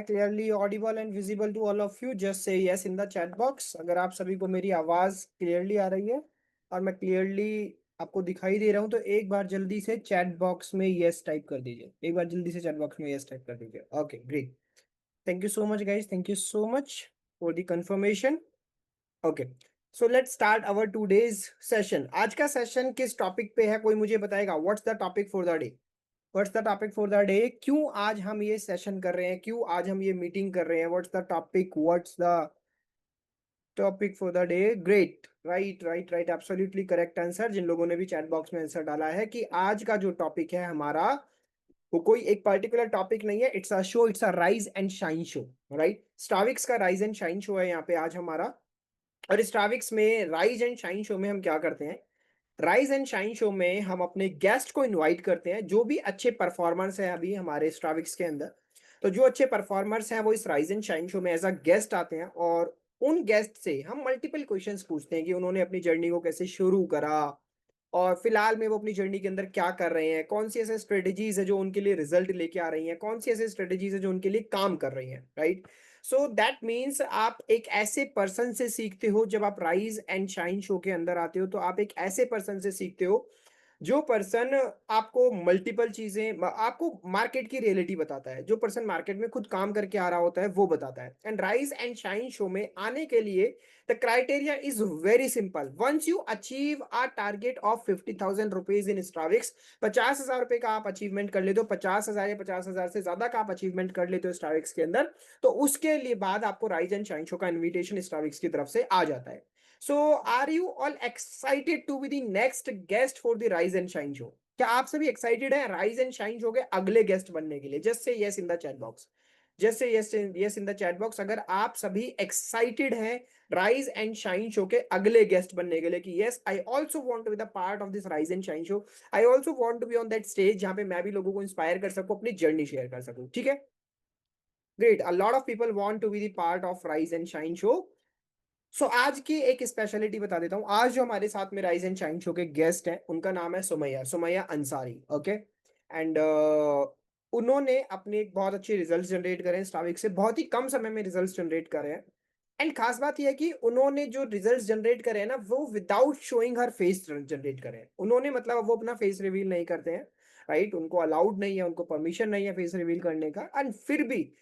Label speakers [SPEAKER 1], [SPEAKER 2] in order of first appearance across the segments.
[SPEAKER 1] Clearly audible and visible to all of you? Just say yes in the chat box अगर आप सभी को मेरी आवाज क्लियरली आ रही है और मैं क्लियरली आपको दिखाई दे रहा हूं, तो एक बार जल्दी से चैट बॉक्स में यस टाइप कर दीजिए। एक बार जल्दी से चैट बॉक्स में यस टाइप कर दीजिए। Okay, great. Thank you so much guys, thank you so much for the confirmation. Okay, so let's start our today's session. आज का सेशन किस टॉपिक पे है, कोई मुझे बताएगा? What's the topic for the day? What's the topic for the day? क्यों आज हम ये सेशन कर रहे हैं, क्यों आज हम ये मीटिंग कर रहे हैं? What's the topic? What's the topic for the day? Great, right right right, absolutely correct answer. जिन लोगों ने भी चैट बॉक्स में आंसर डाला है कि आज का जो टॉपिक है हमारा, वो कोई एक पर्टिकुलर टॉपिक नहीं है, it's a show, it's a rise and shine show. Right, Stavix का राइज एंड शाइन शो है यहाँ पे आज हमारा। और स्टाविक्स में राइज एंड शाइन शो में हम क्या करते हैं? राइज एंड शाइन शो में हम अपने गेस्ट को इनवाइट करते हैं, जो भी अच्छे परफॉर्मर्स हैं अभी हमारे स्ट्राविक्स के अंदर। तो जो अच्छे परफॉर्मर्स हैं वो इस राइज एंड शाइन शो में एज अ गेस्ट आते हैं, और उन गेस्ट से हम मल्टीपल क्वेश्चंस पूछते हैं कि उन्होंने अपनी जर्नी को कैसे शुरू करा, और फिलहाल में वो अपनी जर्नी के अंदर क्या कर रहे हैं, कौन सी ऐसे स्ट्रेटेजीज है जो उनके लिए रिजल्ट लेके आ रही हैं, कौन सी ऐसे स्ट्रेटेजीज है जो उनके लिए काम कर रही हैं। राइट, सो दैट मीन्स आप एक ऐसे पर्सन से सीखते हो। जब आप राइज एंड शाइन शो के अंदर आते हो तो आप एक ऐसे पर्सन से सीखते हो जो पर्सन आपको मल्टीपल चीजें, आपको मार्केट की रियलिटी बताता है। जो पर्सन मार्केट में खुद काम करके आ रहा होता है वो बताता है। And rise and shine show में आने के लिए the criteria is very simple. Once you achieve a target of 50,000 rupees in Stavix, 50,000 रुपए का आप अचीवमेंट कर लेते हो, 50,000 या 50,000 से ज्यादा का आप अचीवमेंट कर लेते हो स्टाविक्स के अंदर, तो उसके लिए बाद आपको राइज एंड शाइन शो का इन्विटेशन स्टाविक्स की तरफ से आ जाता है। So, are you all excited to be the next guest for the Rise and Shine show? क्या आप सभी एक्साइटेड हैं राइज एंड शाइन शो के अगले गेस्ट बनने के लिए? जस्ट से yes in the chat box. Just से yes in the chat box अगर आप सभी एक्साइटेड हैं राइज एंड शाइन शो के अगले गेस्ट बनने के लिए, कि yes I also want to be the part of this rise and shine show. I also want to be on that stage जहां पे मैं भी लोगों को इंस्पायर कर सकूं, अपनी जर्नी शेयर कर सकूं। ठीक है, great. A lot of people want to be the part of rise and shine show. So आज की एक स्पेशलिटी बता देता हूँ। आज जो हमारे साथ में राइज एंड शाइन शो के गेस्ट हैं उनका नाम है सुमैया, सुमैया अंसारी। ओके, एंड उन्होंने अपने एक बहुत अच्छे रिजल्ट्स जनरेट करे हैं स्टाविक से, बहुत ही कम समय में रिजल्ट्स जनरेट करे हैं। एंड खास बात यह है कि उन्होंने जो रिजल्ट्स जनरेट करे हैं ना, वो विदाउट शोइंग हर फेस जनरेट करे हैं उन्होंने। मतलब वो अपना फेस रिवील नहीं करते हैं। राइट, उनको अलाउड नहीं है, उनको परमिशन नहीं है फेस रिवील करने का, एंड फिर भी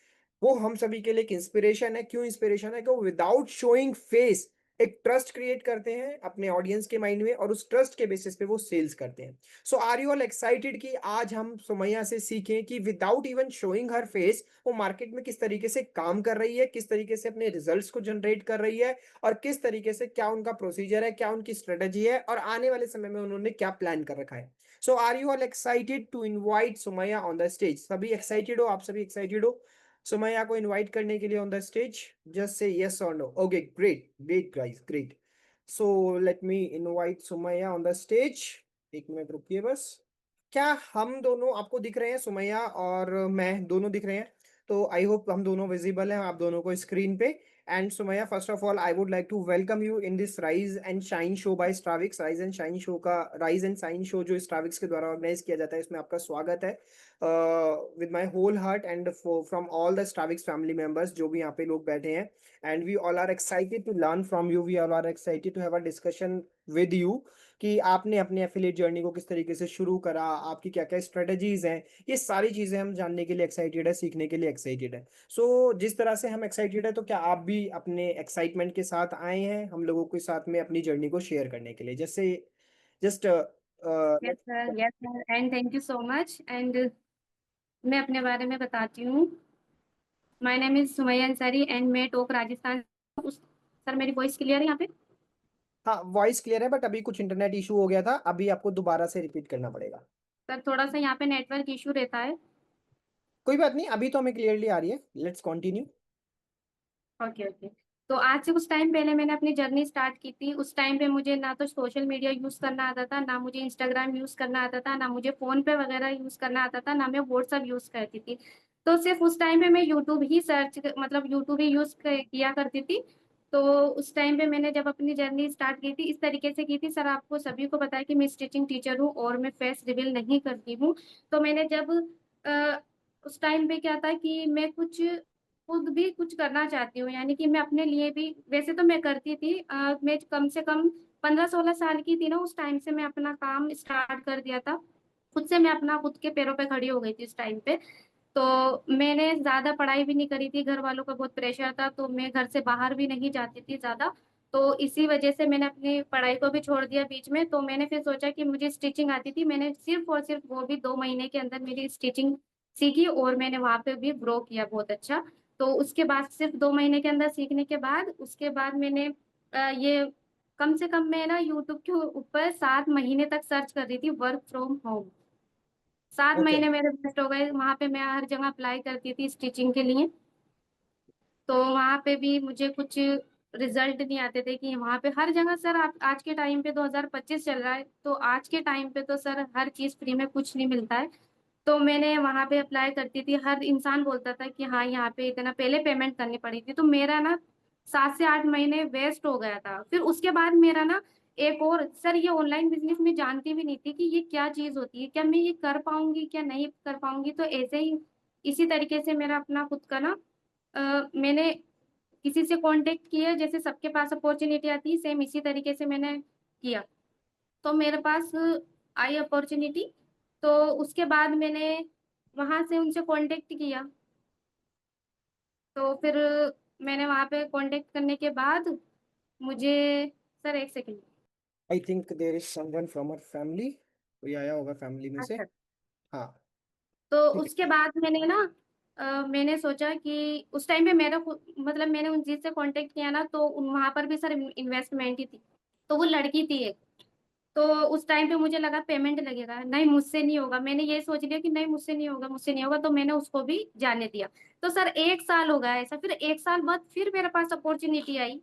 [SPEAKER 1] वो हम सभी के लिए एक इंस्पिरेशन है। क्यों इंस्पिरेशन है? कि वो विदाउट शोइंग फेस एक ट्रस्ट क्रिएट करते हैं अपने ऑडियंस के माइंड में, और उस ट्रस्ट के बेसिस पे वो सेल्स करते हैं। सो आर यू ऑल एक्साइटेड कि आज हम सुमैया से सीखें कि विदाउट इवन शोइंग हर फेस वो मार्केट में किस तरीके से काम कर रही है, किस तरीके से अपने रिजल्ट्स को जनरेट कर रही है, और किस तरीके से क्या उनका प्रोसीजर है, क्या उनकी स्ट्रेटेजी है, और आने वाले समय में उन्होंने क्या प्लान कर रखा है। So are you all excited to invite Sumaiya on the stage? सभी एक्साइटेड हो? आप सभी एक्साइटेड हो सुमैया को इनवाइट करने के लिए ऑन द स्टेज? जस्ट से यस और no. Okay, great great guys, great. So let me invite Sumaiya on the stage. एक मिनट रुकिए बस। क्या हम दोनों आपको दिख रहे हैं? सुमैया और मैं दोनों दिख रहे हैं? तो आई होप हम दोनों विजिबल हैं आप दोनों को स्क्रीन पे। And Sumaiya, first of all I would like to welcome you in this rise and shine show by Stavix. Rise and shine show का, राइज एंड शाइन शो जो स्टाविक्स के द्वारा ऑर्गेनाइज किया जाता है, इसमें आपका स्वागत है with my whole heart and from all the Stavix family members जो भी यहाँ पे लोग बैठे हैं। And we all are excited to learn from you, we all are excited to have a discussion with you कि आपने अपने एफिलिएट जर्नी को किस तरीके से शुरू करा, आपकी क्या क्या स्ट्रेटजीज हैं। ये सारी चीजें हम जानने के लिए एक्साइटेड है, सीखने के लिए एक्साइटेड है। सो जिस तरह से हम एक्साइटेड है, तो क्या आप भी अपने एक्साइटमेंट के साथ आए हैं हम लोगों के साथ में अपनी जर्नी को शेयर करने के लिए? जैसे just
[SPEAKER 2] yes sir and thank you so much. And मैं अपने बारे में बताती हूँ। My name is Sumaiya Ansari and मैं टोक राजस्थान। सर मेरी वॉइस क्लियर है यहाँ पे?
[SPEAKER 1] हाँ, वॉइस क्लियर है, बट अभी कुछ इंटरनेट इशू हो गया था, अभी आपको दोबारा से रिपीट करना पड़ेगा।
[SPEAKER 2] सर थोड़ा सा यहाँ पे नेटवर्क इशू रहता है।
[SPEAKER 1] कोई बात नहीं, अभी तो हमें क्लियरली आ रही है। Let's continue.
[SPEAKER 2] Okay okay. तो आज से कुछ टाइम पहले मैंने अपनी जर्नी स्टार्ट की थी। उस टाइम पे मुझे ना तो सोशल मीडिया यूज करना आता था, ना मुझे इंस्टाग्राम यूज करना आता था, ना मुझे फोन पे वगैरह यूज करना आता था, ना मैं व्हाट्सअप यूज करती थी। तो सिर्फ उस टाइम पे मैं यूट्यूब ही मतलब यूट्यूब ही यूज किया करती थी। तो उस टाइम पे मैंने जब अपनी जर्नी स्टार्ट की थी इस तरीके से की थी। सर आपको सभी को पता है कि मैं स्टिचिंग टीचर हूँ और मैं फेस रिवील नहीं करती हूँ। तो मैंने जब उस टाइम पे क्या था कि मैं कुछ खुद भी कुछ करना चाहती हूँ, यानी कि मैं अपने लिए भी, वैसे तो मैं करती थी, मैं कम से कम 15-16 साल की थी ना, उस टाइम से मैं अपना काम स्टार्ट कर दिया था। खुद से मैं अपना खुद के पैरों पे खड़ी हो गई थी उस टाइम पे। तो मैंने ज्यादा पढ़ाई भी नहीं करी थी, घर वालों का बहुत प्रेशर था, तो मैं घर से बाहर भी नहीं जाती थी ज्यादा। तो इसी वजह से मैंने अपनी पढ़ाई को भी छोड़ दिया बीच में। तो मैंने फिर सोचा कि मुझे स्टिचिंग आती थी, मैंने सिर्फ और सिर्फ वो भी 2 महीने के अंदर मेरी स्टिचिंग सीखी, और मैंने वहां पे भी ग्रो किया बहुत अच्छा। तो उसके बाद सिर्फ 2 महीने के अंदर सीखने के बाद, उसके बाद मैंने ये कम से कम मैं ना यूट्यूब के ऊपर 7 महीने तक सर्च कर रही थी वर्क फ्रॉम होम। सात
[SPEAKER 1] ओके।
[SPEAKER 2] महीने मेरे वेस्ट हो गए, वहां पे मैं हर जगह अप्लाई करती थी स्टिचिंग के लिए। तो वहां पे भी मुझे कुछ रिजल्ट नहीं आते थे, कि वहां पे हर जगह सर, आप आज के टाइम पे 2025 चल रहा है, तो आज के टाइम पे तो सर हर चीज फ्री में कुछ नहीं मिलता है। तो मैंने वहां पे अप्लाई करती थी, हर इंसान बोलता था कि हाँ यहाँ पे इतना पहले पेमेंट करनी पड़ी थी, तो मेरा ना 7 से 8 महीने वेस्ट हो गया था। फिर उसके बाद मेरा ना एक और सर, ये ऑनलाइन बिजनेस में जानती भी नहीं थी कि ये क्या चीज होती है, क्या मैं ये कर पाऊंगी क्या नहीं कर पाऊंगी। तो ऐसे ही इसी तरीके से मेरा अपना खुद का ना, मैंने किसी से कांटेक्ट किया, जैसे सबके पास अपॉर्चुनिटी आती है, सेम इसी तरीके से मैंने किया। तो मेरे पास आई अपॉर्चुनिटी। तो उसके बाद मैंने वहां से उनसे कांटेक्ट किया। तो फिर मैंने वहां पे कांटेक्ट करने के बाद मुझे, सर एक second.
[SPEAKER 1] I think there is someone from our family, कोई आया होगा फैमिली में से।
[SPEAKER 2] अच्छा।
[SPEAKER 1] हाँ।
[SPEAKER 2] तो
[SPEAKER 1] ठीक है।
[SPEAKER 2] उसके बाद मैंने ना, मैंने सोचा कि उस टाइम पे मेरा मतलब मैंने उन चीज से कांटेक्ट किया ना, तो वहां पर भी सर इन्वेस्टमेंट ही थी। तो वो लड़की थी एक। तो उस टाइम पे मुझे लगा पेमेंट लगेगा, नहीं मुझसे नहीं होगा, मैंने ये सोच लिया कि नहीं मुझसे नहीं होगा, मुझसे नहीं होगा, तो मैंने उसको भी जाने दिया। तो सर 1 साल हो गया ऐसा, फिर 1 साल बाद फिर मेरे पास अपॉर्चुनिटी आई,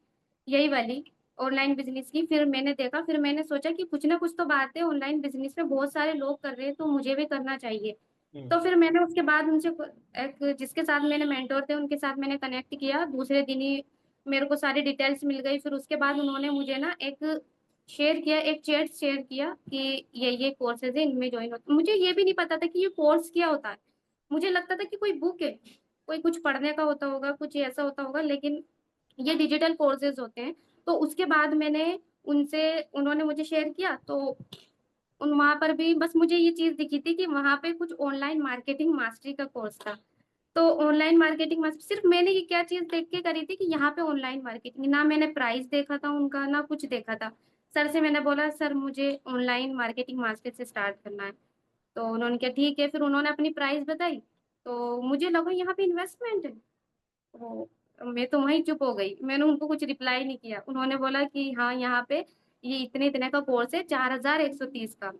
[SPEAKER 2] यही वाली ऑनलाइन बिजनेस की। फिर मैंने देखा, फिर मैंने सोचा कि कुछ ना कुछ तो बात है, ऑनलाइन बिजनेस में बहुत सारे लोग कर रहे हैं, तो मुझे भी करना चाहिए।
[SPEAKER 1] हम्म।
[SPEAKER 2] तो फिर मैंने उसके बाद उनसे, एक जिसके साथ मेरे मेंटोर थे उनके साथ मैंने कनेक्ट किया, दूसरे दिन ही मेरे को सारी डिटेल्स मिल गई। फिर उसके बाद उन्होंने मुझे ना एक शेयर किया, एक चैट शेयर किया कि ये कोर्सेज है, इनमें ज्वाइन होता। मुझे ये भी नहीं पता था कि ये कोर्स क्या होता है। मुझे लगता था कि कोई बुक है, कोई कुछ पढ़ने का होता होगा, कुछ ऐसा होता होगा, लेकिन ये डिजिटल कोर्सेज होते हैं। तो उसके बाद मैंने उनसे, उन्होंने मुझे शेयर किया, तो उन वहां पर भी बस मुझे ये चीज दिखी थी कि वहां पे कुछ ऑनलाइन मार्केटिंग मास्टरी का कोर्स था। तो ऑनलाइन मार्केटिंग मास्टर, सिर्फ मैंने ये क्या चीज देख के करी थी कि यहाँ पे ऑनलाइन मार्केटिंग, ना मैंने प्राइस देखा था उनका, ना कुछ देखा था। सर से मैंने बोला सर मुझे ऑनलाइन मार्केटिंग मास्टर से स्टार्ट करना है। तो उन्होंने कहा ठीक है, फिर उन्होंने अपनी प्राइस बताई। तो मुझे लगा यहाँ पे इन्वेस्टमेंट है। तो मैं तो वहीं चुप हो गई, मैंने उनको कुछ रिप्लाई नहीं किया। उन्होंने बोला कि हाँ यहाँ पे ये इतने इतने का कोर्स है, 4130 का।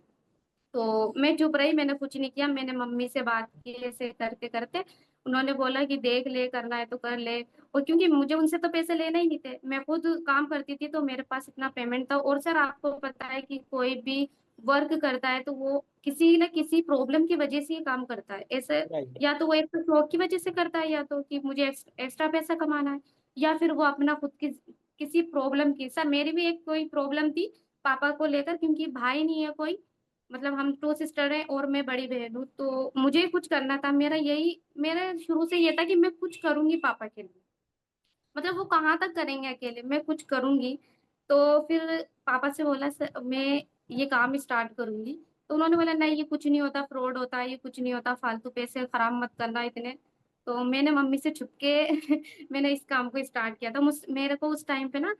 [SPEAKER 2] तो मैं चुप रही, मैंने कुछ नहीं किया। मैंने मम्मी से बात की, ऐसे करते करते उन्होंने बोला कि देख ले, करना है तो कर ले। और क्योंकि मुझे उनसे तो पैसे लेना ही नहीं थे, मैं खुद काम करती थी, तो मेरे पास इतना पेमेंट था। और सर आपको पता है कि कोई भी वर्क करता है तो वो किसी न किसी प्रॉब्लम की वजह से ही काम करता है ऐसे।
[SPEAKER 1] राइट।
[SPEAKER 2] या तो वो एक तो शौक की वजह से करता है, या तो कि मुझे एक्स्ट्रा पैसा कमाना है, या फिर वो अपना खुद की किसी प्रॉब्लम की। सर मेरी भी एक कोई प्रॉब्लम थी पापा को लेकर, क्योंकि भाई नहीं है कोई, मतलब हम 2 सिस्टर हैं और मैं बड़ी बहन हूँ। तो मुझे कुछ करना था, मेरा यही, मेरा शुरू से ये था कि मैं कुछ करूंगी पापा के लिए। मतलब वो कहाँ तक करेंगे अकेले, मैं कुछ करूंगी। तो फिर पापा से बोला सर मैं ये काम स्टार्ट करूंगी। तो उन्होंने बोला नहीं ये कुछ नहीं होता, फ्रॉड होता है, ये कुछ नहीं होता, फालतू पैसे खराब मत करना इतने। तो मैंने मम्मी से छुप के मैंने इस काम को स्टार्ट किया था। मेरे को उस टाइम पे ना,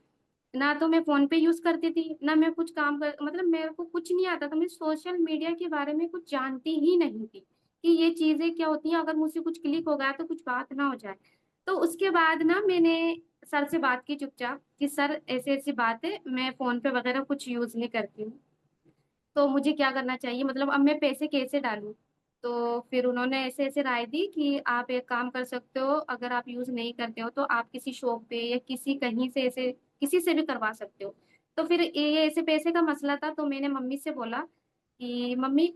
[SPEAKER 2] ना तो मैं फोन पे यूज करती थी, ना मैं कुछ काम कर, मतलब मेरे को कुछ नहीं आता था, मैं सोशल मीडिया के बारे में कुछ जानती ही नहीं थी कि ये चीजें क्या होती हैं, अगर मुझसे कुछ क्लिक हो गया तो कुछ बात ना हो जाए। तो उसके बाद ना मैंने सर से बात की चुपचाप कि सर ऐसी ऐसी बात है, मैं फोन पे वगैरह कुछ यूज नहीं करती हूँ, तो मुझे क्या करना चाहिए, मतलब अब मैं पैसे कैसे डालूं। तो फिर उन्होंने ऐसे ऐसे राय दी कि आप एक काम कर सकते हो, अगर आप यूज नहीं करते हो तो आप किसी शॉप पे या किसी कहीं से ऐसे किसी से भी करवा सकते हो। तो फिर ये ऐसे पैसे का मसला था, तो मैंने मम्मी से बोला कि मम्मी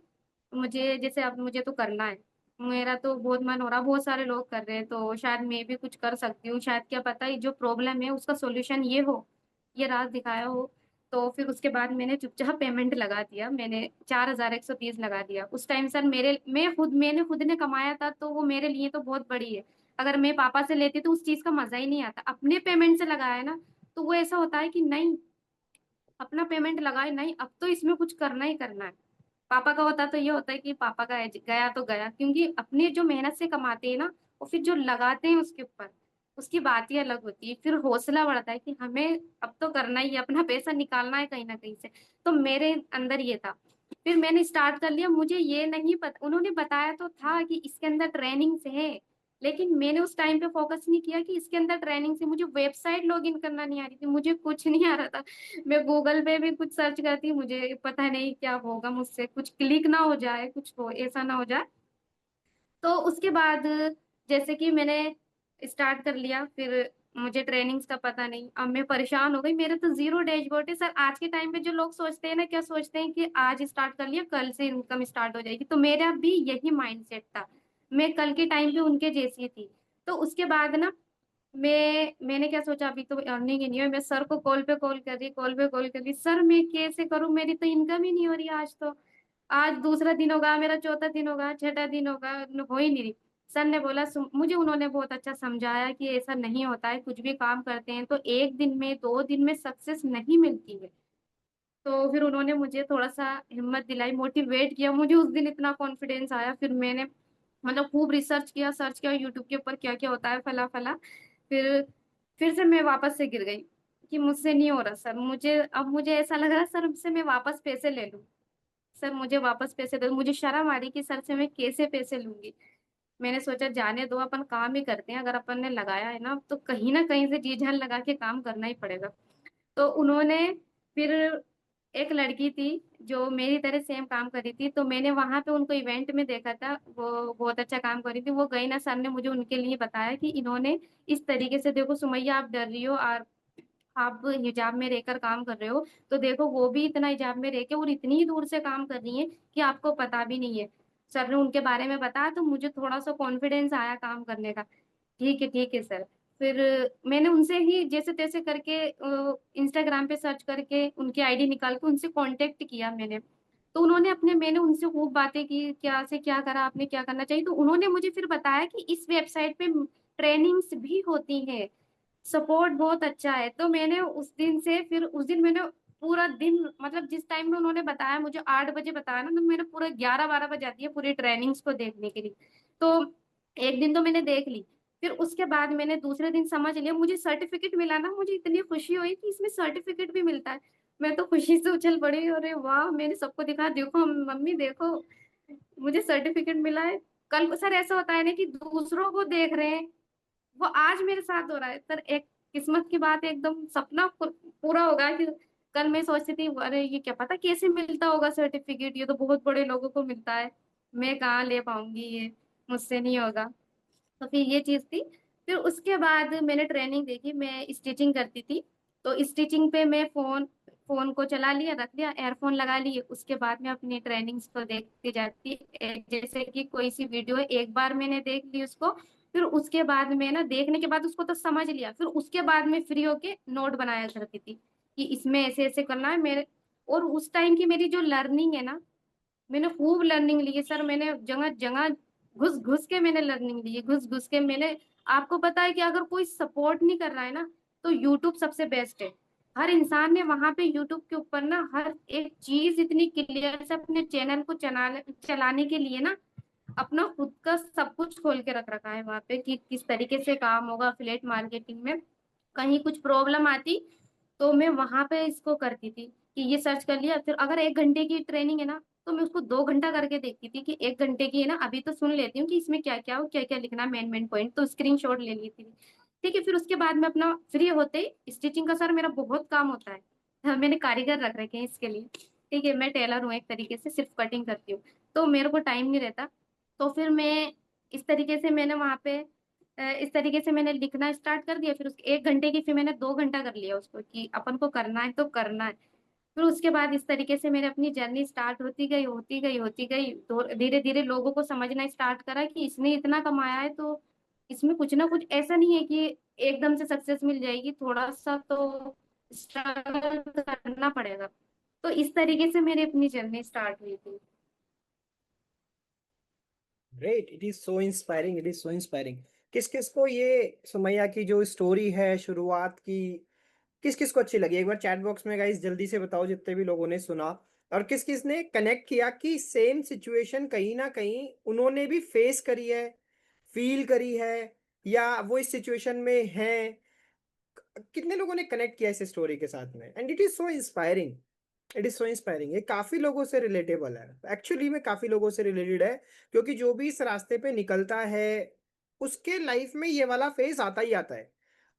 [SPEAKER 2] मुझे जैसे अब मुझे तो करना है, मेरा तो बहुत मन हो रहा, बहुत सारे लोग कर रहे हैं, तो शायद मैं भी कुछ कर सकती हूँ, शायद क्या पता ये जो प्रॉब्लम है उसका सॉल्यूशन ये हो, ये राज दिखाया हो। तो फिर उसके बाद मैंने चुपचाप पेमेंट लगा दिया, मैंने 4130 लगा दिया उस टाइम। सर मैंने खुद ने कमाया था, तो वो मेरे लिए तो बहुत बड़ी है। अगर मैं पापा से लेती तो उस चीज का मजा ही नहीं आता। अपने पेमेंट से लगाया है ना, तो वो ऐसा होता है कि नहीं, अपना पेमेंट लगाए नहीं, अब तो इसमें कुछ करना ही करना है। पापा का होता तो ये होता है कि पापा का गया तो गया, क्योंकि अपने जो मेहनत से कमाते हैं ना, और फिर जो लगाते हैं उसके ऊपर, उसकी बात ही अलग होती है। फिर हौसला बढ़ता है कि हमें अब तो करना ही है, अपना पैसा निकालना है कहीं ना कहीं से। तो मेरे अंदर ये था। फिर मैंने स्टार्ट कर लिया। मुझे ये नहीं पता, उन्होंने बताया तो था कि इसके अंदर ट्रेनिंग से है, लेकिन मैंने उस टाइम पे फोकस नहीं किया कि इसके अंदर ट्रेनिंग से। मुझे वेबसाइट लॉगिन करना नहीं आ रही थी, मुझे कुछ नहीं आ रहा था। मैं गूगल पे भी कुछ सर्च करती, मुझे पता नहीं क्या होगा मुझसे, कुछ क्लिक ना हो जाए, कुछ हो ऐसा ना हो जाए। तो उसके बाद जैसे कि मैंने स्टार्ट कर लिया, फिर मुझे ट्रेनिंग्स का पता नहीं, अब मैं परेशान हो गई। मेरे तो जीरो डैशबोर्ड है सर। आज के टाइम पे जो लोग सोचते हैं ना, क्या सोचते हैं कि आज स्टार्ट कर लिया कल से इनकम स्टार्ट हो जाएगी, तो मेरा भी यही माइंडसेट था। मैं कल के टाइम पे उनके जैसी थी। तो उसके बाद ना, मैंने क्या सोचा, अभी तो अर्निंग ही नहीं है। मैं सर को कॉल पे कॉल कर रही, कॉल पे कॉल कर रही, सर मैं कैसे करूं, मेरी तो इनकम ही नहीं हो रही आज तो। आज दूसरा दिन होगा मेरा, चौथा दिन होगा, छठा दिन होगा, हो ही नहीं रही। सर ने बोला, मुझे उन्होंने बहुत अच्छा समझाया कि ऐसा नहीं होता है, कुछ भी काम करते हैं तो एक दिन में, दो दिन में सक्सेस नहीं मिलती है। तो फिर उन्होंने मुझे थोड़ा सा हिम्मत दिलाई, मोटिवेट किया। मुझे उस दिन इतना कॉन्फिडेंस आया। फिर मैंने मतलब खूब रिसर्च किया, सर्च किया यूट्यूब के ऊपर क्या क्या होता है, फला फला। फिर फिर से मैं वापस से गिर गई कि मुझसे नहीं हो रहा सर। अब मुझे ऐसा लग रहा है सर से मैं वापस पैसे ले लूं। सर मुझे वापस पैसे दो। मुझे शर्म आ रही कि सर से मैं कैसे पैसे लूंगी। मैंने सोचा जाने दो, अपन काम ही करते हैं, अगर अपन ने लगाया है ना तो कहीं ना कहीं से जी जान लगा के काम करना ही पड़ेगा। तो उन्होंने फिर, एक लड़की थी जो मेरी तरह सेम काम कर रही थी, तो मैंने वहां पे उनको इवेंट में देखा था, वो बहुत अच्छा काम कर रही थी। वो गई ना, सर ने मुझे उनके लिए बताया कि इन्होंने इस तरीके से, देखो सुमैया आप डर रही हो और आप हिजाब में रहकर काम कर रहे हो, तो देखो वो भी इतना हिजाब में रह के और इतनी ही दूर से काम कर रही है कि आपको पता भी नहीं है। सर ने उनके बारे में बताया तो मुझे थोड़ा सा कॉन्फिडेंस आया काम करने का। ठीक है सर। फिर मैंने उनसे ही जैसे तैसे करके इंस्टाग्राम पे सर्च करके उनकी आईडी निकाल के उनसे कांटेक्ट किया मैंने। तो मैंने उनसे खूब बातें की, क्या से क्या करा आपने, क्या करना चाहिए। तो उन्होंने मुझे फिर बताया कि इस वेबसाइट पे ट्रेनिंग्स भी होती हैं, सपोर्ट बहुत अच्छा है। तो मैंने उस दिन से, फिर उस दिन मैंने पूरा दिन, मतलब जिस टाइम में उन्होंने बताया, मुझे 8 बजे बताया ना, तो मेरे पूरा 11-12 बज जाती है पूरी ट्रेनिंग्स को देखने के लिए। तो एक दिन तो मैंने देख ली। फिर उसके बाद मैंने दूसरे दिन समझ लिया, मुझे सर्टिफिकेट मिला ना, मुझे इतनी खुशी हुई कि इसमें सर्टिफिकेट भी मिलता है। मैं तो खुशी से उछल पड़ी, अरे वाह, मैंने सबको दिखा, देखो मम्मी देखो, मुझे सर्टिफिकेट मिला है। कल सर ऐसा होता है ना कि दूसरों को देख रहे हैं, वो आज मेरे साथ हो रहा है सर। एक किस्मत की बात है, एकदम सपना पूरा होगा कि कल मैं सोचती थी, अरे ये क्या पता कैसे मिलता होगा सर्टिफिकेट, ये तो बहुत बड़े लोगों को मिलता है, मैं कहाँ ले पाऊंगी, ये मुझसे नहीं होगा। तो फिर ये चीज थी। फिर उसके बाद मैंने ट्रेनिंग देखी, मैं स्टिचिंग करती थी। तो स्टिचिंग पे मैं फोन फोन को चला लिया, रख लिया, एयरफोन लगा लिए, उसके बाद में अपनी ट्रेनिंग्स को देखती जाती। जैसे कि कोई सी वीडियो है, एक बार मैंने देख ली उसको, फिर उसके बाद में ना, देखने के बाद उसको तो समझ लिया, फिर उसके बाद में फ्री होके नोट बनाया करती थी कि इसमें ऐसे ऐसे करना है मेरे। और उस टाइम की मेरी जो लर्निंग है ना, मैंने खूब लर्निंग ली है सर। मैंने जगह जगह घुस घुस के मैंने लर्निंग ली है, घुस घुस के मैंने। आपको पता है कि अगर कोई सपोर्ट नहीं कर रहा है ना, तो यूट्यूब सबसे बेस्ट है। हर इंसान ने वहां पे यूट्यूब के ऊपर ना हर एक चीज इतनी क्लियर से अपने चैनल को चलाने के लिए ना, अपना खुद का सब कुछ खोल के रख रखा है वहां पे कि किस तरीके से काम होगा अफिलिएट मार्केटिंग में। कहीं कुछ प्रॉब्लम आती तो मैं वहां पे इसको करती थी कि ये सर्च कर लिया। फिर अगर 1 घंटे की ट्रेनिंग है ना, तो मैं उसको 2 घंटा करके देखती थी कि 1 घंटे की है ना, अभी तो सुन लेती हूँ कि इसमें क्या क्या हो, क्या क्या लिखना, मेन मेन पॉइंट, तो स्क्रीन शॉट ले लेती थी। ठीक है, फिर उसके बाद में अपना फ्री होते ही स्टिचिंग का सर मेरा बहुत काम होता है। हाँ, मैंने कारीगर रख रखे हैं इसके लिए। ठीक है, मैं टेलर हूँ एक तरीके से, सिर्फ कटिंग करती हूँ, तो मेरे को टाइम नहीं रहता। तो फिर मैं इस तरीके से मैंने वहां पे इस तरीके से मैंने लिखना स्टार्ट कर दिया। फिर उसके 1 घंटे की, फिर मैंने 2 घंटा कर लिया उसको कि अपन को करना है तो करना है। फिर उसके बाद इस तरीके से मेरे अपनी जर्नी स्टार्ट होती गई, होती गई, होती गई। तो धीरे धीरे लोगों को समझना स्टार्ट करा कि इसने इतना कमाया है, तो इसमें कुछ ना कुछ ऐसा नहीं है कि एकदम से सक्सेस मिल जाएगी, थोड़ा सा तो स्ट्रगल करना पड़ेगा। तो इस तरीके से मेरी अपनी जर्नी स्टार्ट हुई थी।
[SPEAKER 1] Great, it is so inspiring, it is so inspiring. किस किस को ये सुमैया की जो स्टोरी है शुरुआत की, किस किस को अच्छी लगी? एक बार चैट बॉक्स में गाइस जल्दी से बताओ, जितने भी लोगों ने सुना और किस किस ने कनेक्ट किया कि सेम सिचुएशन कहीं ना कहीं उन्होंने भी फेस करी है, फील करी है, या वो इस सिचुएशन में है। कितने लोगों ने कनेक्ट किया इस स्टोरी के साथ में? And it is so inspiring, it is so inspiring. ये काफी लोगों से रिलेटेबल है, एक्चुअली में काफी लोगों से रिलेटेड है, क्योंकि जो भी इस रास्ते पे निकलता है उसके लाइफ में ये वाला फेज आता ही आता है।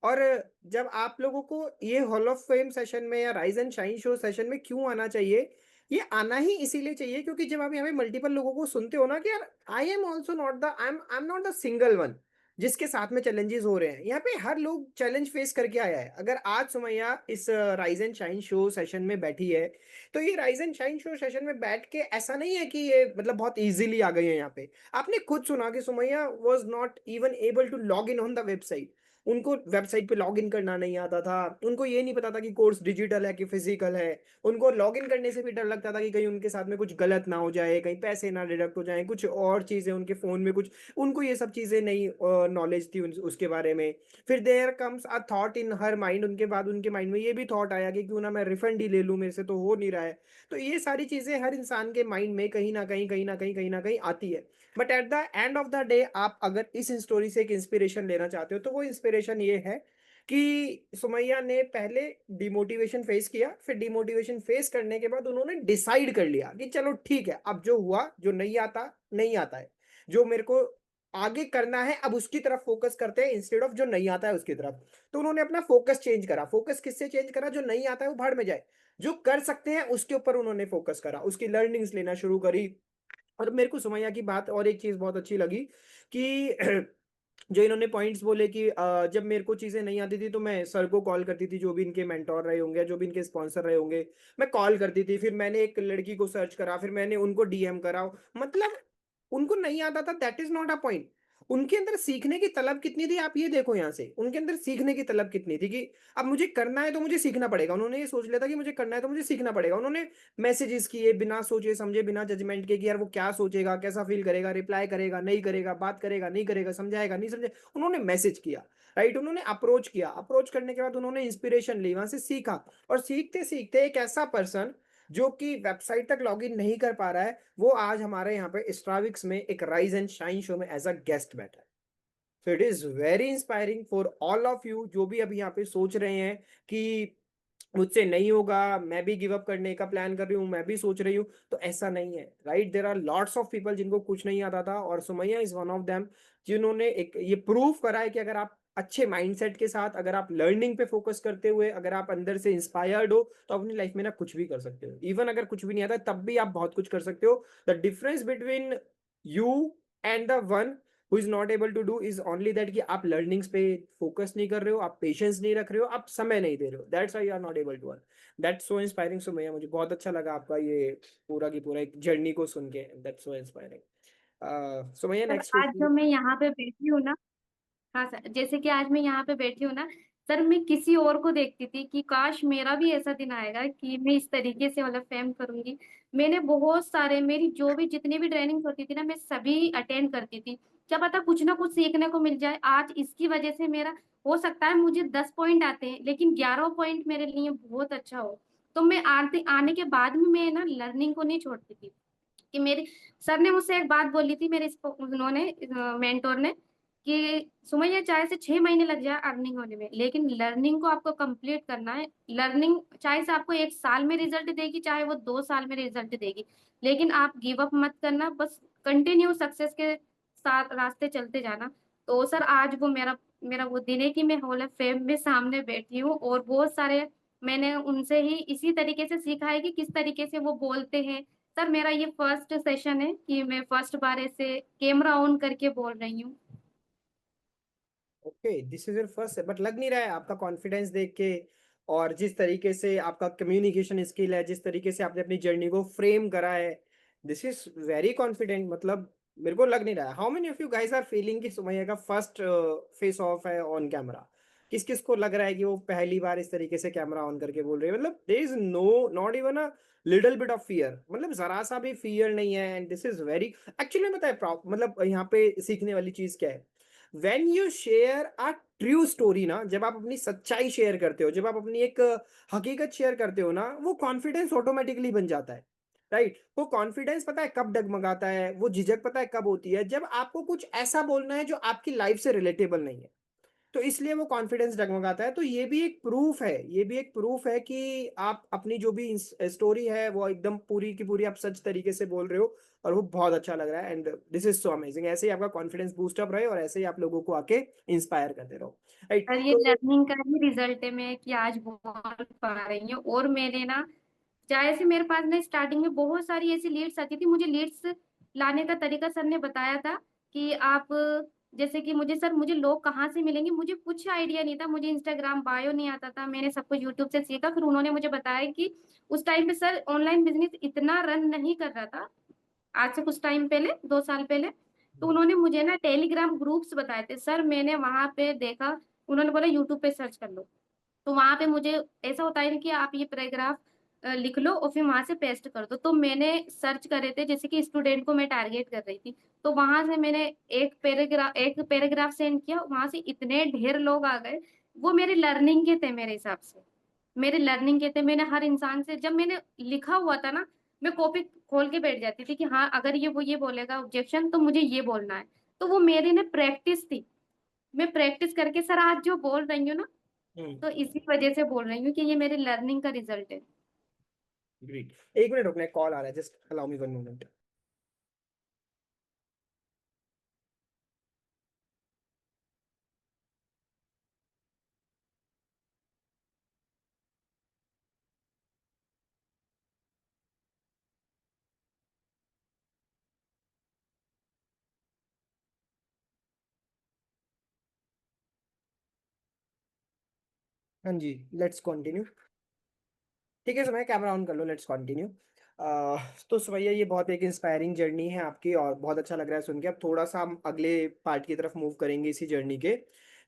[SPEAKER 1] और जब आप लोगों को ये हॉल ऑफ फेम सेशन में या rise and shine show session में क्यों आना चाहिए, ये आना ही इसीलिए चाहिए क्योंकि जब आप यहाँ पे मल्टीपल लोगों को सुनते हो ना कि यार I am also not the I am not the single one जिसके साथ में चैलेंजेस हो रहे हैं, यहाँ पे हर लोग चैलेंज फेस करके आया है। अगर आज सुमैया इस rise and shine show session में बैठी है, तो ये rise and shine show session में बैठ के ऐसा नहीं है कि ये मतलब बहुत इजीली आ गई है यहाँ पे। आपने खुद सुना कि Sumaiya was not even able to log in on the website. उनको वेबसाइट पे लॉग इन करना नहीं आता था, उनको ये नहीं पता था कि कोर्स डिजिटल है कि फिजिकल है। उनको लॉग इन करने से भी डर लगता था कि कहीं उनके साथ में कुछ गलत ना हो जाए, कहीं पैसे ना डिडक्ट हो जाए, कुछ और चीजें उनके फोन में कुछ, उनको ये सब चीजें नहीं नॉलेज थी उसके बारे में। फिर there comes a thought in her mind, उनके बाद उनके माइंड में ये भी थॉट आया कि क्यों ना मैं रिफंड ही ले लूं, मेरे से तो हो नहीं रहा है। तो ये सारी चीजें हर इंसान के माइंड में कहीं ना कहीं कहीं ना कहीं कहीं ना कहीं आती है। But at the end of the day आप अगर इस स्टोरी से एक इंस्पिरेशन लेना चाहते हो तो वो इंस्पिरेशन ये है कि सुमैया ने पहले डिमोटिवेशन फेस किया, फिर डिमोटिवेशन फेस करने के बाद उन्होंने डिसाइड कर लिया कि चलो ठीक है, अब जो हुआ, जो नहीं आता नहीं आता है, जो मेरे को आगे करना है अब उसकी तरफ फोकस करते हैं इंस्टेड ऑफ जो नहीं आता है उसकी तरफ। तो उन्होंने अपना फोकस चेंज करा। फोकस किससे चेंज करा? जो नहीं आता है वो भाड़ में जाए, जो कर सकते हैं उसके ऊपर उन्होंने फोकस करा, उसकी लर्निंग्स लेना शुरू करी। और मेरे को सुमैया की बात और एक चीज बहुत अच्छी लगी कि जो इन्होंने पॉइंट्स बोले कि जब मेरे को चीजें नहीं आती थी तो मैं सर को कॉल करती थी, जो भी इनके मेंटोर रहे होंगे, जो भी इनके स्पॉन्सर रहे होंगे, मैं कॉल करती थी। फिर मैंने एक लड़की को सर्च करा, फिर मैंने उनको डीएम करा। मतलब उनको नहीं आता था, that is not a point. उनके अंदर सीखने की तलब कितनी थी, आप ये देखो यहाँ से उनके अंदर सीखने की तलब कितनी थी कि अब मुझे करना है तो मुझे सीखना पड़ेगा। उन्होंने ये सोच लिया था कि मुझे करना है तो मुझे सीखना पड़ेगा। उन्होंने मैसेजेस किए बिना सोचे समझे, बिना जजमेंट के कि यार वो क्या सोचेगा, कैसा फील करेगा, रिप्लाई करेगा नहीं करेगा, बात करेगा नहीं करेगा, समझाएगा नहीं समझे। उन्होंने मैसेज किया, राइट, उन्होंने अप्रोच किया। अप्रोच करने के बाद उन्होंने इंस्पिरेशन ली, वहां से सीखा। और सीखते सीखते एक ऐसा पर्सन जो कि वेबसाइट तक लॉगिन नहीं कर पा रहा है, वो आज हमारे यहाँ पे स्ट्राविक्स में एक राइज एंड शाइन शो में एज अ गेस्ट बैठा है। So it is very inspiring for all of you जो भी अभी यहाँ पे सोच रहे हैं कि मुझसे नहीं होगा, मैं भी गिव अप करने का प्लान कर रही हूँ, मैं भी सोच रही हूँ। तो ऐसा नहीं है, right. There are lots of people जिनको कुछ नहीं आता था, और Sumaiya is one of them, जिन्होंने एक ये प्रूव करा है कि अगर आप अच्छे माइंडसेट के साथ, अगर आप लर्निंग पे फोकस करते हुए, अगर आप अंदर से इंस्पायर्ड हो, तो अपनी लाइफ में ना कुछ भी कर सकते हो। इवन अगर कुछ भी नहीं आता तब भी आप बहुत कुछ कर सकते हो। The difference between you and the one who is not able to do is only that कि आप लर्निंग्स पे फोकस नहीं कर रहे हो, आप पेशेंस नहीं रख रहे हो, आप समय नहीं दे रहे हो। That's why you are not able to earn. That's so inspiring Sumaiya, मुझे बहुत अच्छा लगा आपका ये पूरा की पूरा एक जर्नी को सुन के। That's so inspiring. Sumaiya
[SPEAKER 2] sir
[SPEAKER 1] next
[SPEAKER 2] आज जो
[SPEAKER 1] क्वेश्चन।
[SPEAKER 2] मैं यहाँ पे बैठी हूँ ना, हाँ सर, जैसे कि आज मैं यहाँ पे बैठी हूँ ना सर, मैं किसी और को देखती थी कि काश मेरा भी ऐसा दिन आएगा कि मैं इस तरीके से मतलब फेम करूंगी। मैंने बहुत सारे, मेरी जो भी जितनी भी ट्रेनिंग होती थी ना, मैं सभी अटेंड करती थी। क्या पता कुछ ना कुछ सीखने को मिल जाए। आज इसकी वजह से मेरा, हो सकता है मुझे 10 पॉइंट आते हैं लेकिन 11 पॉइंट मेरे लिए बहुत अच्छा हो। तो मैं आते आने के बाद भी मैं ना लर्निंग को नहीं छोड़ती थी। कि मेरे सर ने मुझसे एक बात बोली थी, मेरे उन्होंने मेंटोर ने, कि सुमैया चाहे से 6 महीने लग जाए अर्निंग होने में, लेकिन लर्निंग को आपको कंप्लीट करना है। लर्निंग चाहे से आपको 1 साल में रिजल्ट देगी, चाहे वो 2 साल में रिजल्ट देगी, लेकिन आप गिव अप मत करना, बस कंटिन्यू सक्सेस के साथ रास्ते चलते जाना। तो सर आज वो मेरा मेरा वो दिन है कि मैं हॉल ऑफ फेम में सामने बैठी हूँ, और बहुत सारे मैंने उनसे ही इसी तरीके से सीखा है कि किस तरीके से वो बोलते हैं। सर मेरा ये फर्स्ट सेशन है कि मैं फर्स्ट बार ऐसे कैमरा ऑन करके बोल रही हूँ।
[SPEAKER 1] Okay, this is your first, but लग नहीं रहा है आपका कॉन्फिडेंस देख के, और जिस तरीके से आपका कम्युनिकेशन स्किल है, जिस तरीके से आपने अपनी जर्नी को फ्रेम करा है, दिस इज वेरी कॉन्फिडेंट। मतलब मेरे को लग नहीं रहा है। How many of you guys are feeling कि सुमैया का फर्स्ट फेस ऑफ है ऑन कैमरा? किस किस को लग रहा है कि वो पहली बार इस तरीके से कैमरा ऑन करके बोल रही है? मतलब there is no, not even a little bit of fear, मतलब जरा सा भी फियर नहीं है। And this is very, actually पता है मतलब यहाँ पे सीखने वाली चीज क्या है? When you share a true story ना, जब आप अपनी सच्चाई शेयर करते हो, जब आप अपनी एक हकीकत शेयर करते हो ना, वो कॉन्फिडेंस ऑटोमेटिकली बन जाता है, राइट? वो कॉन्फिडेंस पता है कब डगमगाता है, वो झिझक पता है कब होती है, जब आपको कुछ ऐसा बोलना है जो आपकी लाइफ से रिलेटेबल नहीं है, तो इसलिए वो कॉन्फिडेंस डगमगाता है। तो ये भी एक प्रूफ है, ये भी एक प्रूफ है कि आप अपनी जो भी स्टोरी है वो एकदम पूरी की पूरी आप सच तरीके से बोल रहे हो, और वो बहुत अच्छा लग रहा है। And this is so amazing. ऐसे ही आपका कॉन्फिडेंस बूस्ट अप रहे और ऐसे ही आप लोगों को आके इंस्पायर करते रहो, राइट?
[SPEAKER 2] और ये
[SPEAKER 1] तो
[SPEAKER 2] लर्निंग का ही रिजल्ट है मैं कि आज बोल पा रही हूँ। और मेरे ना जैसे मेरे पास ना स्टार्टिंग में बहुत सारी ऐसी लीड्स आती थी, मुझे लीड्स लाने का तरीका सर ने बताया था कि आप जैसे कि मुझे सर मुझे लोग कहाँ से मिलेंगे, मुझे कुछ आइडिया नहीं था, मुझे इंस्टाग्राम बायो नहीं आता था, मैंने सब कुछ यूट्यूब से सीखा। फिर उन्होंने मुझे बताया कि उस टाइम पे सर ऑनलाइन बिजनेस इतना रन नहीं कर रहा था, आज से कुछ टाइम पहले 2 साल पहले। तो उन्होंने मुझे ना टेलीग्राम ग्रुप्स बताए थे सर, मैंने वहां पे देखा, उन्होंने बोला यूट्यूब पे सर्च कर लो। तो वहां पे मुझे ऐसा होता है ना कि आप ये पैराग्राफ लिख लो और फिर वहां से पेस्ट कर दो। तो मैंने सर्च करे थे, जैसे कि स्टूडेंट को मैं टारगेट कर रही थी, तो वहां से मैंने एक पैराग्राफ सेंड किया, वहां से इतने ढेर लोग आ गए। वो मेरे लर्निंग के थे, मेरे हिसाब से मेरे लर्निंग के थे। मैंने हर इंसान से जब मैंने लिखा हुआ था ना, मैं कॉपी खोल के बैठ जाती थी कि हाँ अगर ये बोलेगा ऑब्जेक्शन तो मुझे ये बोलना है। तो वो मेरी ना प्रैक्टिस थी, मैं प्रैक्टिस करके सर आज जो बोल रही हूँ ना, तो इसी वजह से बोल रही हूँ कि ये मेरे लर्निंग का रिजल्ट है।
[SPEAKER 1] ग्रेट। एक मिनट रुकना, कॉल आ रहा है, just allow me one moment. हाँ जी, लेट्स कंटिन्यू। ठीक है समय, कैमरा ऑन कर लो, लेट्स कंटिन्यू। तो सुमैया, ये बहुत एक इंस्पायरिंग जर्नी है आपकी और बहुत अच्छा लग रहा है सुन के। अब थोड़ा सा हम अगले पार्ट की तरफ मूव करेंगे इसी जर्नी के।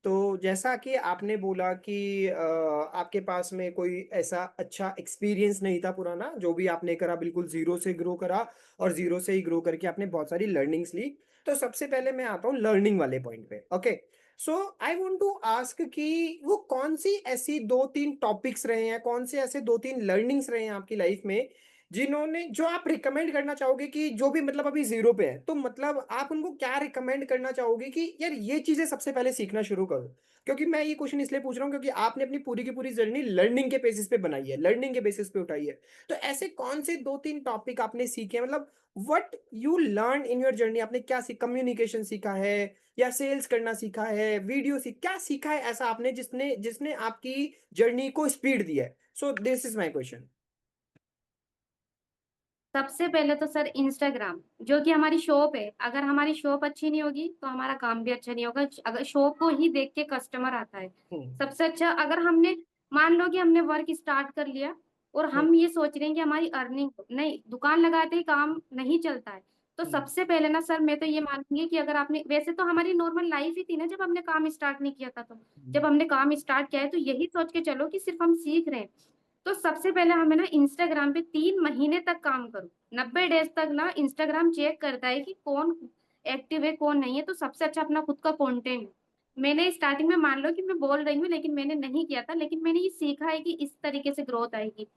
[SPEAKER 1] तो जैसा कि आपने बोला कि आपके पास में कोई ऐसा अच्छा एक्सपीरियंस नहीं था पुराना, जो भी आपने करा बिल्कुल जीरो से ग्रो करा, और जीरो से ही ग्रो करके आपने बहुत सारी लर्निंग्स ली। तो सबसे पहले मैं आता हूँ लर्निंग वाले पॉइंट पे, okay? So I want to ask कि वो कौन सी ऐसी दो तीन टॉपिक्स रहे हैं, कौन से ऐसे दो तीन लर्निंग्स रहे हैं आपकी लाइफ में, जिन्होंने जो आप रिकमेंड करना चाहोगे कि जो भी मतलब अभी जीरो पे है, तो मतलब आप उनको क्या रिकमेंड करना चाहोगे कि यार ये चीजें सबसे पहले सीखना शुरू करो? क्योंकि मैं ये क्वेश्चन इसलिए पूछ रहा हूँ क्योंकि आपने अपनी पूरी की पूरी जर्नी लर्निंग के बेसिस पे बनाई है, लर्निंग के बेसिस पे उठाई है। तो ऐसे कौन से दो तीन टॉपिक आपने सीखे, मतलब what you learn in your journey? आपने क्या सीखा? कम्युनिकेशन सीखा है, या सेल्स करना सीखा है, वीडियो सीख, क्या सीखा है ऐसा आपने जिसने जिसने आपकी जर्नी को स्पीड दिया है? सो दिस इज माय क्वेश्चन।
[SPEAKER 2] सबसे पहले तो सर इंस्टाग्राम, जो कि हमारी शॉप है, अगर हमारी शॉप अच्छी नहीं होगी तो हमारा काम भी अच्छा नहीं होगा। अगर शॉप को ही देख के कस्टमर आता है,
[SPEAKER 1] हम्म।
[SPEAKER 2] सबसे अच्छा। अगर हमने मान लो कि हमने वर्क स्टार्ट कर लिया और
[SPEAKER 1] हम्म।
[SPEAKER 2] हम ये सोच रहे हैं कि हमारी अर्निंग नहीं, दुकान लगाते ही काम नहीं चलता है। तो
[SPEAKER 1] हम्म।
[SPEAKER 2] सबसे पहले ना सर मैं तो ये मानूंगी कि अगर आपने, वैसे तो हमारी नॉर्मल लाइफ ही थी ना जब हमने काम स्टार्ट नहीं किया था, तो जब हमने काम स्टार्ट किया है तो यही सोच के चलो कि सिर्फ हम सीख रहे हैं। तो सबसे पहले हमें ना इंस्टाग्राम पे 3 महीने तक काम करो, 90 डेज तक ना इंस्टाग्राम चेक करता है कि कौन एक्टिव है कौन नहीं है। तो सबसे अच्छा अपना खुद का कंटेंट, मैंने स्टार्टिंग में मान लो कि मैं बोल रही हूँ लेकिन मैंने नहीं किया था, लेकिन मैंने ये सीखा है कि इस तरीके से ग्रोथ आएगी।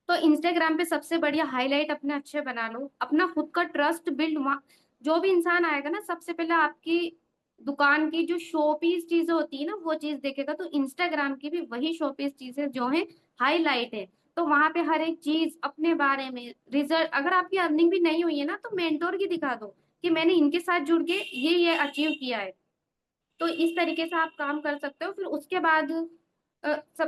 [SPEAKER 2] तो इंस्टाग्राम पे सबसे बढ़िया हाईलाइट अपने अच्छे बना लो, अपना खुद का ट्रस्ट बिल्ड। वहाँ जो भी इंसान आएगा ना, सबसे पहले आपकी दुकान की जो शोपीस चीजें होती है ना वो चीज देखेगा। तो इंस्टाग्राम की भी वही शोपीस चीजें जो है हाईलाइट है। तो वहां पे हर एक चीज अपने बारे में, रिजल्ट, अगर आपकी अर्निंग भी नहीं हुई है ना तो मेंटोर की दिखा दो कि मैंने इनके साथ जुड़ के ये अचीव किया है। तो इस तरीके से आप काम कर सकते हो। फिर उसके बाद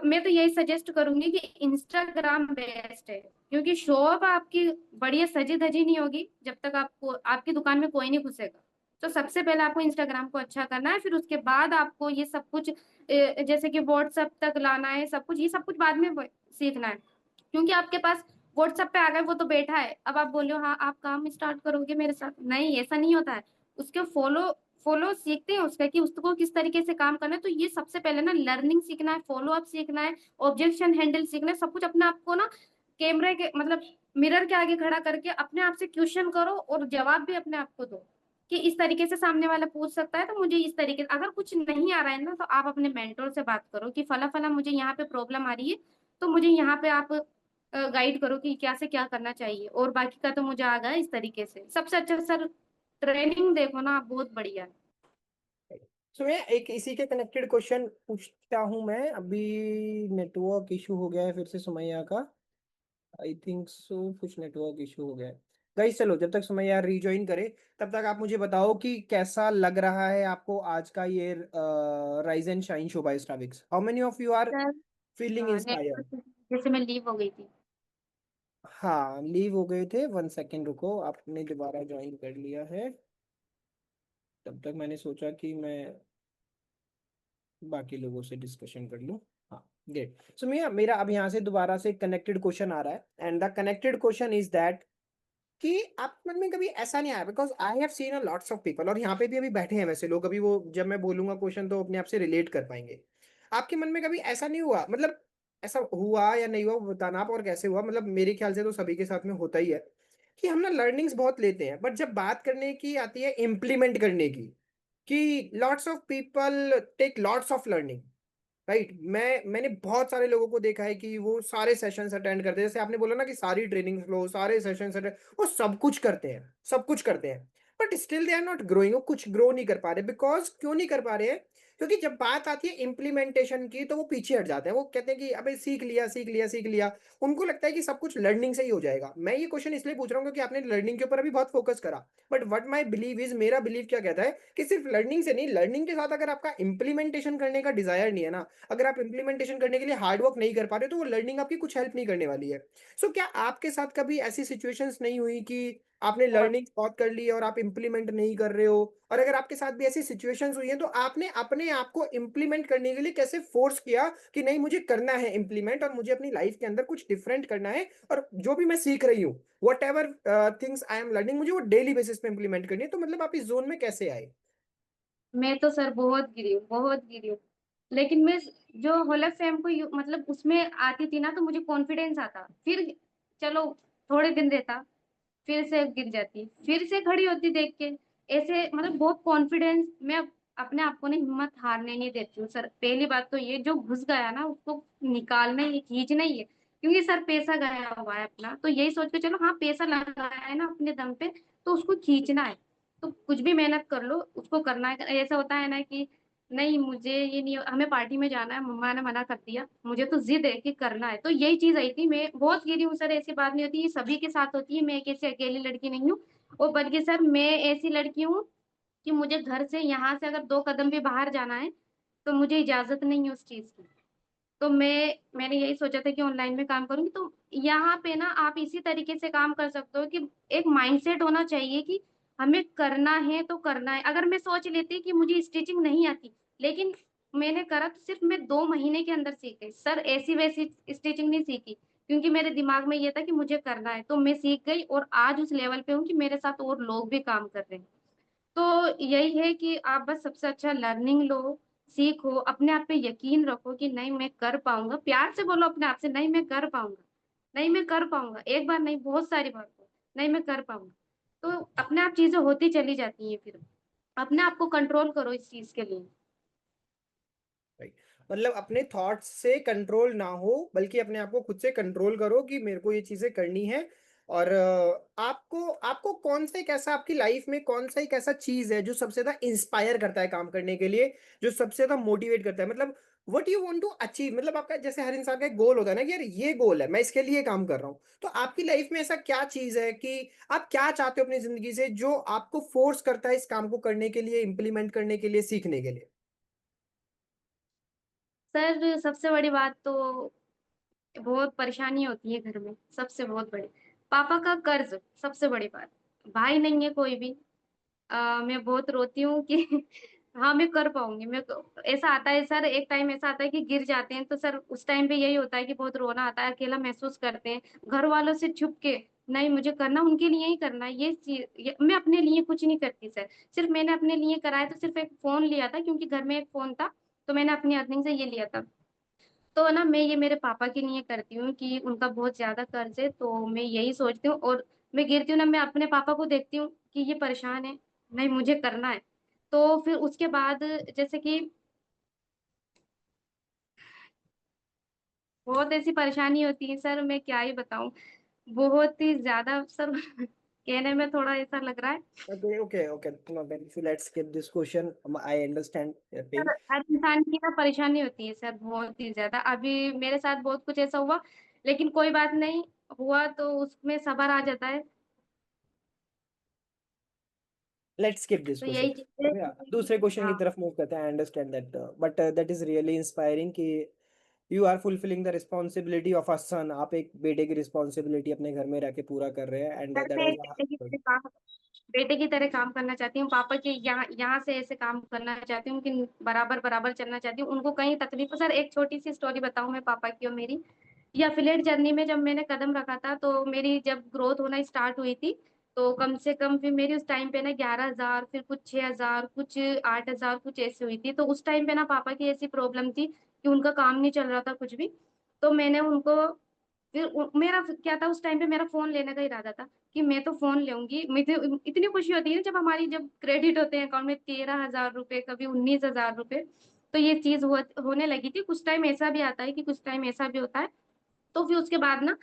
[SPEAKER 2] मैं तो यही सजेस्ट करूंगी कि इंस्टाग्राम बेस्ट है, क्योंकि शॉप आपकी बढ़िया सजी धजी नहीं होगी जब तक आपको आपकी दुकान में कोई नहीं घुसेगा। तो सबसे पहले आपको इंस्टाग्राम को अच्छा करना है, फिर उसके बाद आपको ये सब कुछ जैसे कि व्हाट्सएप तक लाना है, सब कुछ ये सब कुछ बाद में सीखना है। क्योंकि आपके पास व्हाट्सएप पे आ गए, वो तो बैठा है, अब आप बोलो हाँ आप काम स्टार्ट करोगे मेरे साथ, नहीं ऐसा नहीं होता है। उसके फॉलो फॉलो सीखते हैं उसका कि उसको किस तरीके से काम करना है। तो ये सबसे पहले ना लर्निंग सीखना है, फॉलो अप सीखना है, ऑब्जेक्शन हैंडल सीखना है, सब कुछ अपने आप को ना कैमरे के मतलब मिरर के आगे खड़ा करके अपने आप से क्वेश्चन करो और जवाब भी अपने आप को दो कि इस तरीके से सामने वाला पूछ सकता है, तो मुझे इस तरीके अगर कुछ नहीं आ रहा है ना, तो आप अपने मेंटर से बात करो कि फला-फला मुझे यहाँ पे प्रॉब्लम आ रही है, तो मुझे यहाँ पे आप गाइड करो कि क्या से क्या करना चाहिए, और बाकी का तो मुझे आ गया इस तरीके से। सबसे अच्छा सर ट्रेनिंग देखो ना आप, बहुत बढ़िया है।
[SPEAKER 1] सो मैं एक इसी के कनेक्टेड क्वेश्चन पूछता हूँ मैं अभी। नेटवर्क इशू हो गया है फिर से सुमैया का। आई थिंक सो कुछ नेटवर्क इशू हो गया है। गाइस चलो, जब तक सुमैया रिजॉइन करे तब तक आप मुझे बताओ कि कैसा लग रहा है आपको आज का ये rise and shine show by Stavix. How many of you are
[SPEAKER 2] sir
[SPEAKER 1] feeling inspired?
[SPEAKER 2] Network जैसे मैं लीव हो गई थी।
[SPEAKER 1] हाँ, लीव हो गए थे। 1 सेकेंड रुको, आपने दोबारा ज्वाइन कर लिया है। तब तक मैंने सोचा कि मैं बाकी लोगों से डिस्कशन कर लूँ। हाँ, ग्रेट। सो मेरा मेरा अब यहाँ से दोबारा से कनेक्टेड क्वेश्चन आ रहा है, and the connected question is that कि आप मन में कभी ऐसा नहीं आया, because I have seen a lots of people, और यहाँ पे भी अभी बैठे हैं वैसे लोग, अभी वो जब मैं बोलूंगा क्वेश्चन तो अपने आप से रिलेट कर पाएंगे। आपके मन में कभी ऐसा नहीं हुआ, मतलब ऐसा हुआ या नहीं हुआ वो बताना आप, और कैसे हुआ? मतलब मेरे ख्याल से तो सभी के साथ में होता ही है कि हम ना लर्निंग्स बहुत लेते हैं, बट जब बात करने की आती है इम्प्लीमेंट करने की, कि lots of people take lots of learning, right. मैंने बहुत सारे लोगों को देखा है कि वो सारे सेशंस अटेंड करते हैं, जैसे आपने बोला ना कि सारी ट्रेनिंग लो, सारे सेशंस अटेंड, वो सब कुछ करते हैं, सब कुछ करते हैं, but still they are not growing. वो कुछ ग्रो नहीं कर पा रहे, बिकॉज क्यों नहीं कर पा रहे हैं? क्योंकि जब बात आती है इम्प्लीमेंटेशन की तो वो पीछे हट जाते हैं। वो कहते हैं कि अबे सीख लिया, सीख लिया, सीख लिया। उनको लगता है कि सब कुछ लर्निंग से ही हो जाएगा। मैं ये क्वेश्चन इसलिए पूछ रहा हूँ क्योंकि आपने लर्निंग के ऊपर अभी बहुत फोकस करा, but what my believe is, मेरा बिलीव क्या कहता है कि सिर्फ लर्निंग से नहीं, लर्निंग के साथ अगर आपका इंप्लीमेंटेशन करने का डिजायर नहीं है ना, अगर आप इंप्लीमेंटेशन करने के लिए हार्डवर्क नहीं कर पा रहे, तो वो लर्निंग आपकी कुछ हेल्प नहीं करने वाली है। सो क्या आपके साथ कभी ऐसी सिचुएशंस नहीं हुई कि आपने
[SPEAKER 2] बहुत।
[SPEAKER 1] लर्निंग बहुत कर ली है और आप इंप्लीमेंट नहीं कर रहे हो? और अगर आपके साथ भी ऐसी सिचुएशंस हुई हैं तो आपने अपने आप को इंप्लीमेंट करने के लिए कैसे फोर्स किया कि नहीं मुझे करना है इंप्लीमेंट, और मुझे अपनी लाइफ के अंदर कुछ डिफरेंट करना है, और जो भी मैं सीख रही हूँ, what ever things I am learning, मुझे वो डेली बेसिस पे इंप्लीमेंट करनी है। तो मतलब आप इस जोन में कैसे आए?
[SPEAKER 2] मैं तो सर बहुत गिरी हूँ, बहुत गिरी हूँ। लेकिन मैं जो होलर फेम को मतलब उसमें आती थी ना, तो मुझे कॉन्फिडेंस आता, फिर चलो थोड़े दिन रहता, फिर से गिर जाती, फिर से खड़ी होती देख के। ऐसे मतलब बहुत कॉन्फिडेंस, मैं अपने आप को ना हिम्मत हारने नहीं देती हूँ सर। पहली बात तो ये, जो घुस गया ना उसको निकालना ही, खींचना ही है। क्योंकि सर पैसा गया हुआ है अपना, तो यही सोच के चलो, हाँ पैसा लगाया है ना अपने दम पे, तो उसको खींचना है। तो कुछ भी मेहनत कर लो, उसको करना है। ऐसा होता है ना कि नहीं मुझे ये नहीं, हमें पार्टी में जाना है, मम्मा ने मना कर दिया, मुझे तो जिद है कि करना है। तो यही चीज आई थी। मैं बहुत गिरी हूँ सर, ऐसी बात नहीं होती, ये सभी के साथ होती है, मैं एक ऐसी अकेली लड़की नहीं हूँ। और बल्कि सर मैं ऐसी लड़की हूँ कि मुझे घर से, यहाँ से अगर 2 कदम भी बाहर जाना है, तो मुझे इजाजत नहीं है उस चीज की। तो मैंने यही सोचा था कि ऑनलाइन में काम करूंगी। तो यहाँ पे ना आप इसी तरीके से काम कर सकते हो कि एक माइंडसेट होना चाहिए कि हमें करना है तो करना है। अगर मैं सोच लेती कि मुझे स्टिचिंग नहीं आती, लेकिन मैंने करा, तो सिर्फ मैं 2 महीने के अंदर सीख गई सर। ऐसी वैसी स्टिचिंग नहीं सीखी, क्योंकि मेरे दिमाग में ये था कि मुझे करना है, तो मैं सीख गई, और आज उस लेवल पे हूँ कि मेरे साथ और लोग भी काम कर रहे हैं। तो यही है कि आप बस सबसे अच्छा लर्निंग लो, सीखो, अपने आप पे यकीन रखो कि नहीं मैं कर पाऊंगा। प्यार से बोलो अपने आप से, नहीं मैं कर पाऊंगा, नहीं मैं कर पाऊंगा। एक बार नहीं, बहुत सारी बार को, नहीं मैं कर पाऊंगा। तो अपने आप चीजें होती चली जाती हैं फिर। अपने आप को कंट्रोल करो इस चीज के लिए।
[SPEAKER 1] राइट। मतलब अपने थॉट्स से कंट्रोल ना हो, बल्कि अपने आप को खुद से कंट्रोल करो कि मेरे को ये चीजें करनी है। और आपको आपको कौन सा एक ऐसा आपकी लाइफ में कौन सा एक ऐसा चीज है जो सबसे ज्यादा इंस्पायर करता है काम करने के लिए, जो सबसे ज्यादा मोटिवेट करता है? मतलब what you want to achieve, मतलब आपका जैसे हर इंसान का एक गोल होता है ना कि यार ये गोल है, मैं इसके लिए काम कर रहा हूँ। तो आपकी लाइफ में ऐसा क्या चीज है कि आप क्या चाहते हो अपनी जिंदगी से, जो आपको फोर्स करता है इस काम को करने के लिए, इंप्लीमेंट करने के लिए, सीखने के लिए?
[SPEAKER 2] सर सबसे बड़ी बात तो, बहुत परेशानी होती है घर में, सबसे बहुत बड़ी, पापा का कर्ज सबसे बड़ी बात। भाई नहीं है कोई भी। मैं बहुत रोती हूँ कि हाँ मैं कर पाऊंगी। ऐसा आता है सर, एक टाइम ऐसा आता है कि गिर जाते हैं, तो सर उस टाइम पे यही होता है कि बहुत रोना आता है, अकेला महसूस करते हैं, घर वालों से छुप के। नहीं मुझे करना उनके लिए ही करना है ये चीज, मैं अपने लिए कुछ नहीं करती सर। सिर्फ मैंने अपने लिए कराया, तो सिर्फ एक फोन लिया था, क्योंकि घर में एक फोन था, तो मैंने अपनी अर्निंग से ये लिया था। तो ना मैं ये मेरे पापा के लिए करती हूँ कि उनका बहुत ज्यादा कर्ज है, तो मैं यही सोचती हूँ। और मैं गिरती हूँ ना, मैं अपने पापा को देखती हूँ कि ये परेशान है, नहीं मुझे करना है। तो फिर उसके बाद जैसे कि बहुत ऐसी परेशानी होती है सर, मैं क्या ही बताऊँ। बहुत ही ज़्यादा सर कहने में थोड़ा ऐसा लग रहा है।
[SPEAKER 1] Okay, okay, okay. No, then so let's skip this question. I understand your
[SPEAKER 2] sir
[SPEAKER 1] pain.
[SPEAKER 2] हर इंसान की ना परेशानी होती है सर, बहुत ही ज़्यादा। अभी मेरे साथ बहुत कुछ ऐसा हुआ, लेकिन कोई बात नहीं, हुआ तो उसमें सब्र आ जाता है।
[SPEAKER 1] Let's skip this
[SPEAKER 2] तो
[SPEAKER 1] question.
[SPEAKER 2] यही चीज़ है
[SPEAKER 1] अभी
[SPEAKER 2] कि
[SPEAKER 1] दूसरे क्वेश्चन की
[SPEAKER 2] हाँ,
[SPEAKER 1] तरफ मूव करते हैं। I understand that, but that is really inspiring कि you are fulfilling the responsibility of a son. आप एक बेटे की रिस्पॉन्सिबिलिटी अपने घर में रह के पूरा कर रहे हैं, एंड
[SPEAKER 2] सर
[SPEAKER 1] दैट
[SPEAKER 2] मैं
[SPEAKER 1] वाज
[SPEAKER 2] बेटे की तरह काम करना चाहती हूँ, पापा के यहाँ यहाँ से ऐसे काम करना चाहती हूँ कि बराबर बराबर चलना चाहती हूँ, उनको कहीं तकलीफ। सर एक छोटी सी स्टोरी बताऊँ मैं पापा की और मेरी। ये एफिलिएट जर्नी में जब मैंने कदम रखा था, तो मेरी जब ग्रोथ होना स्टार्ट हुई थी, तो कम से कम फिर मेरी उस टाइम पे ना 11,000, फिर कुछ 6,000, कुछ 8,000, कुछ ऐसी हुई थी। तो उस टाइम पे ना पापा की ऐसी प्रॉब्लम थी कि उनका काम नहीं चल रहा था कुछ भी। तो मैंने उनको फिर मेरा क्या था, उस टाइम पे मेरा फोन लेने का इरादा था कि मैं तो फोन लूंगी। मुझे इतनी खुशी होती है ना जब हमारी जब क्रेडिट होते हैं अकाउंट में 13,000 रुपए, कभी 19,000 रुपए। तो ये चीज होने लगी थी। कुछ टाइम ऐसा भी आता है कि कुछ टाइम ऐसा भी होता है। तो फिर उसके बाद ना